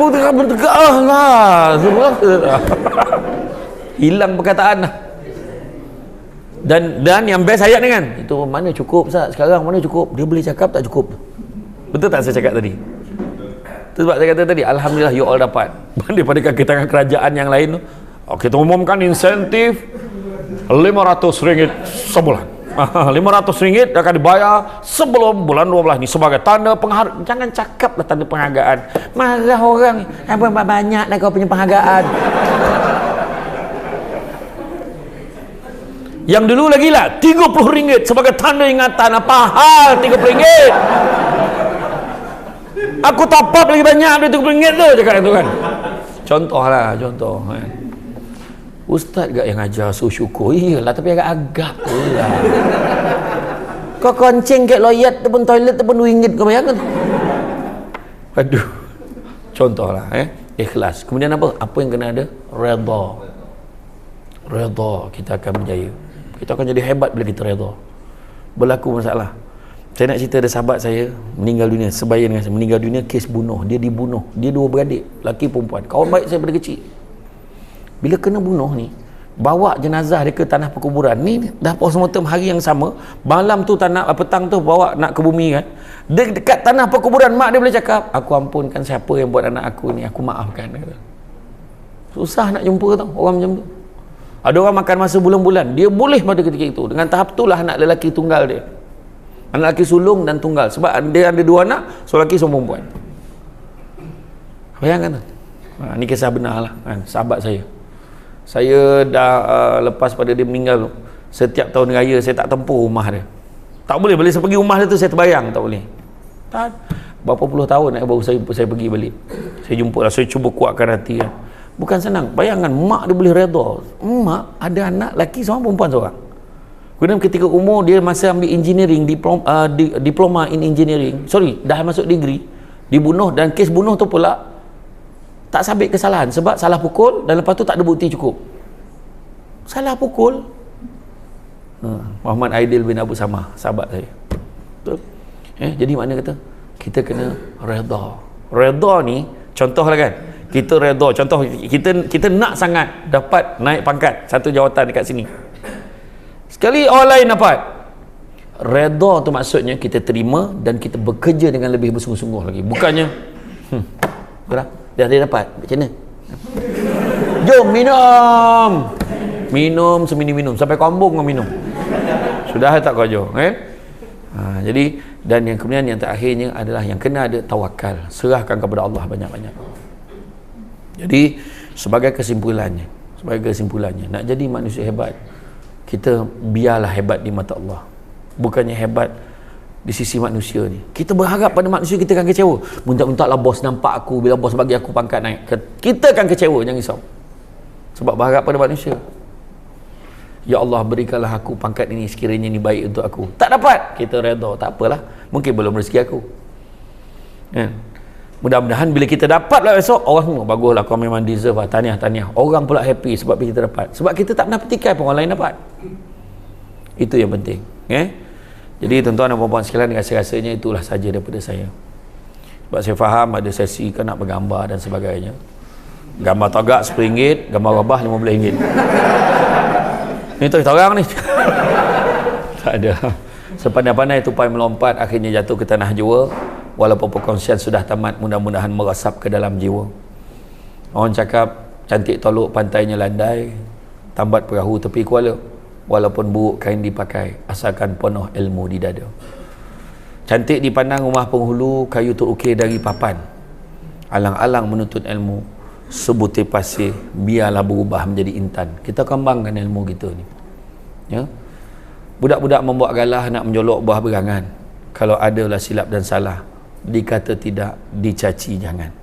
tengah bertegak lah. Hilang perkataan lah. Dan yang best ayat ni kan, itu mana cukup Ustaz sekarang, mana cukup? Dia boleh cakap tak cukup. Betul tak saya cakap tadi? Itu sebab saya kata tadi, alhamdulillah you all dapat. Daripada kaki tangan kerajaan yang lain tu, kita umumkan insentif RM500 sebulan. RM500 akan dibayar sebelum bulan 12 ni sebagai tanda penghargaan. Jangan cakaplah tanda penghargaan. Marah orang, apa banyak dah kau punya penghargaan. Yang dulu lagi lah RM30 sebagai tanda ingatan. Apa hal RM30? Aku top up lagi banyak dari RM30 tu, cakap itu kan. Contoh kan. Ustaz gak yang ajar suruh syukur? Iyalah, tapi agak-agak lah. Kau konceng kat loyat tu pun toilet tu pun RM2 kau bayar kan? Aduh. Contoh lah ikhlas. Kemudian apa? Apa yang kena ada? Redha. Kita akan berjaya. Kita akan jadi hebat bila kita redha. Berlaku masalah. Saya nak cerita ada sahabat saya meninggal dunia, sebaya dengan saya, meninggal dunia kes bunuh. Dia dibunuh. Dia 2 beradik, lelaki perempuan. Kawan baik saya pada kecil. Bila kena bunuh ni, bawa jenazah dia ke tanah perkuburan. Ni dah postmortem hari yang sama. Malam tu petang tu bawa nak ke bumi kan. Dia dekat tanah perkuburan, mak dia boleh cakap, aku ampunkan siapa yang buat anak aku ni, aku maafkan. Susah nak jumpa tau orang macam tu. Ada orang makan masa bulan-bulan, dia boleh pada ketika itu. Dengan tahap itulah anak lelaki tunggal dia. Anak lelaki sulung dan tunggal. Sebab dia ada 2 anak, seorang lelaki seorang perempuan. Bayangkan tu. Ni kisah benar lah kan, sahabat saya. Saya dah lepas pada dia meninggal, setiap tahun raya saya tak tempur rumah dia. Tak boleh saya pergi rumah dia tu saya terbayang, tak boleh. Tak. berapa puluh tahun baru saya pergi balik. Saya jumpa lah, saya cuba kuatkan hati kan. Bukan senang. Bayangkan mak dia boleh redha. Mak ada anak lelaki seorang, perempuan seorang. Kemudian ketika umur dia masih ambil engineering, diploma in engineering, dah masuk degree, dibunuh, dan kes bunuh tu pula tak sabit kesalahan sebab salah pukul, dan lepas tu tak ada bukti cukup. Salah pukul. Muhammad Aidil bin Abu Samah, sahabat saya. Betul? Jadi mana kata kita kena redha ni, contohlah kan, kita redha, contoh kita nak sangat dapat naik pangkat satu jawatan dekat sini, sekali orang lain dapat. Redha tu maksudnya kita terima dan kita bekerja dengan lebih bersungguh-sungguh lagi, bukannya betul dah dia dapat macam mana, jom minum semini-minum sampai kambung kau minum, sudah tak kau jom jadi, dan yang kemudian yang terakhirnya adalah yang kena ada tawakal, serahkan kepada Allah banyak-banyak. Jadi sebagai kesimpulannya, nak jadi manusia hebat, kita biarlah hebat di mata Allah, bukannya hebat di sisi manusia ni. Kita berharap pada manusia, kita akan kecewa. Muntak-muntaklah bos nampak aku, bila bos bagi aku pangkat naik, kita akan kecewa, jangan risau. Sebab berharap pada manusia, ya Allah berikanlah aku pangkat ini, sekiranya ini baik untuk aku. Tak dapat, kita redha, tak apalah, mungkin belum rezeki aku. Mudah-mudahan bila kita dapat lah esok, orang semua baguslah, kau memang deserve lah, tahniah. Orang pula happy sebab kita dapat, sebab kita tak pernah petikai pun orang lain dapat. Itu yang penting. Jadi tuan-tuan dan puan-puan sekalian, rasa-rasanya itulah saja daripada saya. Sebab saya faham ada sesi kan nak bergambar dan sebagainya. Gambar tagak RM10, gambar rabah RM15. Ni tu orang ni. Tak ada. Sepandai-pandai tupai melompat, akhirnya jatuh ke tanah jua. Walaupun perkongsian sudah tamat, mudah-mudahan meresap ke dalam jiwa. Orang cakap cantik tolok pantainya landai, tambat perahu tepi kuala. Walaupun buruk kain dipakai, asalkan penuh ilmu di dada. Cantik dipandang rumah penghulu, kayu terukir dari papan. Alang-alang menuntut ilmu, sebutir pasir biarlah berubah menjadi intan. Kita kembangkan ilmu kita ni. Budak-budak membuat galah nak menjolok buah berangan. Kalau adalah silap dan salah, dikata tidak, dicaci jangan.